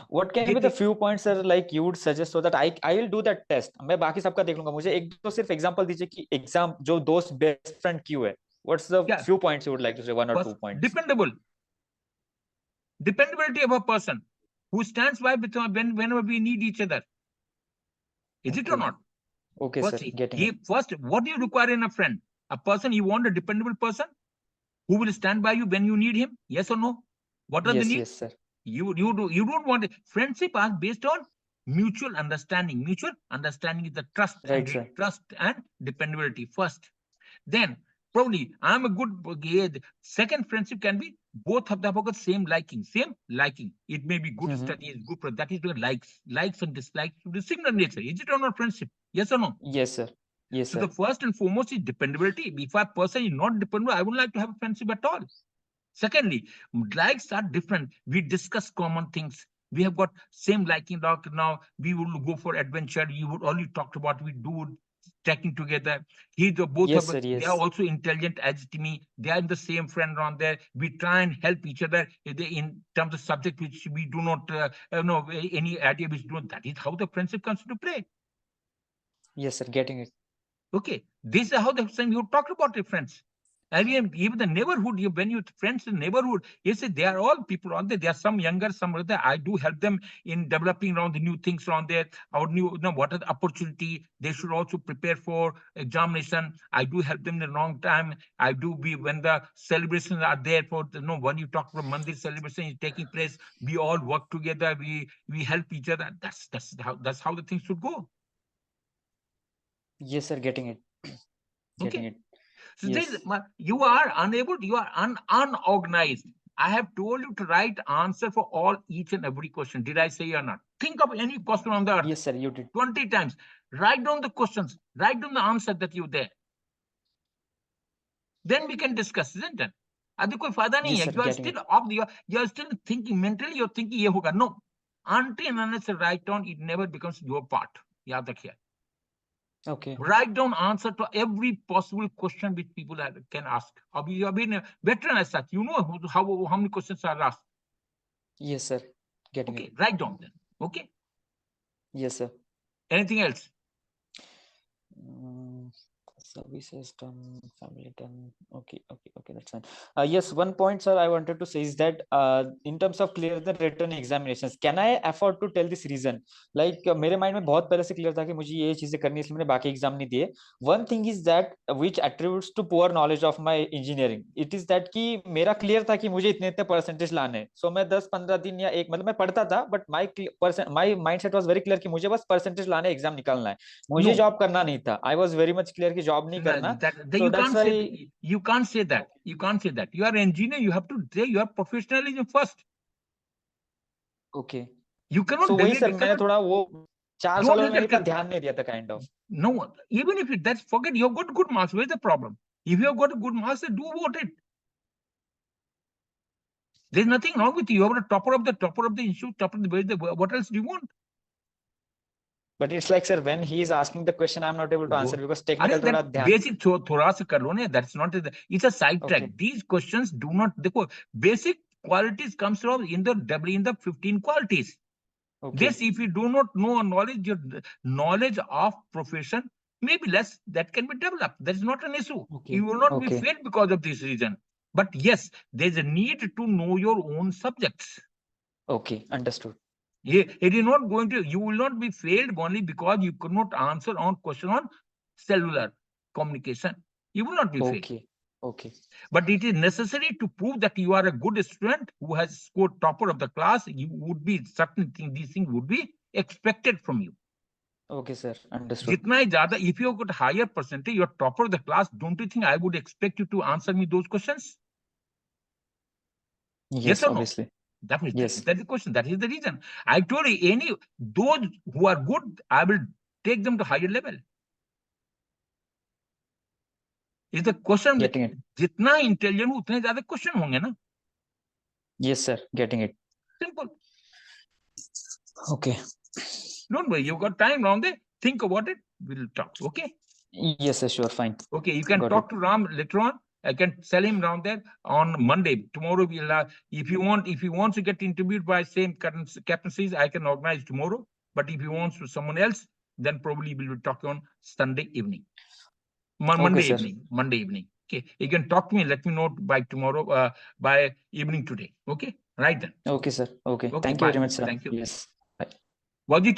What can be the few points, sir, like you would suggest so that I will do that test? मैं बाकी सबका देख लूंगा. मुझे एक दो सिर्फ example दीजिए कि एग्जाम जो दोस्त बेस्ट फ्रेंड क्यों है. What's the Yeah. few points you would like to say? One or First, two points. dependable. Dependability of a person who stands by whenever we need each other. Is it or Okay. not? Okay, First, sir. Getting it. first, what do you require in a friend? A person, you want a dependable person who will stand by you when you need him? Yes or no? What are the Yes, needs? yes, sir. You don't want it. Friendship are based on mutual understanding. Mutual understanding is the trust Right, and sir. trust and dependability first. Then probably I'm a good second friendship can be both of them have got same liking. It may be good studies, good for that is the likes and dislikes to the similar nature. Is it or not friendship? Yes or no? Yes, sir. Yes, So sir. the first and foremost is dependability. If a person is not dependable, I wouldn't like to have a friendship at all. Secondly, likes are different. We discuss common things. We have got same liking. Now we will go for adventure. You would only talk about we do trekking together. Both Yes, of sir. they Yes. are also intelligent as me. They are in the same friend around there. We try and help each other in terms of subject which we do not know any idea which do not. That is how the friendship comes into play. Yes, sir. Getting it. Okay, this is how the same you talk about your friends. And even the neighborhood, when you friends in neighborhood, you say they are all people on there. There are some younger, some other. I do help them in developing around the new things around there. Our new, what are the opportunity they should also prepare for examination. I do help them in a long time. I do be when the celebrations are there for when you talk about Mandir celebration is taking place, we all work together. We help each other. That's how the things should go. Yes, sir. Getting it. Getting it. So Yes. you are unable, you are unorganized. I have told you to write answer for each and every question. Did I say or not? Think of any question on the earth. Yes, sir. You did. 20 times. Write down the questions. Write down the answer that you there. Then we can discuss, isn't it? Adi koi fayda nahi Yes, hai. sir. You are Getting still it. you are still thinking mentally. You're thinking ye hoga. No, until and unless you write down, it never becomes your part. Yaad rakhiye. Okay. Write down answer to every possible question which people can ask. You have been a veteran as such. You know how many questions are asked. Yes, sir. Getting Okay, it. write down then. Okay. Yes, sir. Anything else? Services done, family done. Okay, that's fine. Yes, one point, sir, I wanted to say is that in terms of clear the written examinations, can I afford to tell this reason? Like मेरे mind में बहुत पहले से clear था कि मुझे ये चीजें करनी है, इसलिए मैंने बाकी एग्जाम नहीं दिए. One thing is that which attributes to poor knowledge of my engineering. It is that कि मेरा clear था कि मुझे इतने परसेंटेज लाने. So मैं 10-15 दिन या एक मतलब मैं पढ़ता था, but my mindset was very clear कि मुझे बस परसेंटेज लाने एग्जाम निकालना है. मुझे जॉब करना नहीं था. I was very much clear कि जॉब नहीं करना. So you can't say you can't say that. You can't say that. You are an engineer. You have to say your professionalism first. Okay. You cannot. So वही sir मैंने थोड़ा वो 4 सालों में मैंने इतना ध्यान नहीं दिया था kind of. No, even if that's forget you've got good marks. Where's the problem? If you've got good marks, then do about it. There's nothing wrong with you. You're the topper of the institute, topper of the what else do you want? But it's like, sir, when he is asking the question, I'm not able to answer because technical थोड़ा ध्यान. Basic थोड़ा सा कर लो ना. That's not it's a side track. Okay. These questions do not. देखो, basic qualities comes from in the 15 qualities. Okay. This, if you do not know knowledge, your knowledge of profession maybe less, that can be developed. That is not an issue. Okay. You will not be Okay. failed because of this reason. But yes, there's a need to know your own subjects. Okay, understood. It is not going to, you will not be failed only because you could not answer on question on cellular communication. You will not be failed. Okay. Okay. But it is necessary to prove that you are a good student who has scored topper of the class. You would be certain things, these things would be expected from you. Okay, sir. Understood. Jitna hi zyada, if you have got higher percentage, you are topper of the class, don't you think I would expect you to answer me those questions? Yes, or no? obviously. Definitely. Yes. That's the question. That is the reason. I told you, those who are good, I will take them to higher level. Is the question, Getting it. jitna intelligent, utne zyada question honge na? Yes, sir. Getting it. Simple. Okay. Don't worry, you got time around there. Think about it. We'll talk. Okay. Yes, sir. Sure. Fine. Okay. You can Got talk it. to Ram later on. I can tell him around there on Monday. Tomorrow we'll if you want to get interviewed by same captaincies, I can organize tomorrow. But if you want to someone else, then probably we'll be talking on Sunday evening. Monday evening. Okay, you can talk to me. Let me know by tomorrow, by evening today. Okay, right then. Okay, sir. Okay. Okay, Thank you very bye. much, sir. Thank you. Yes. Bye. Was it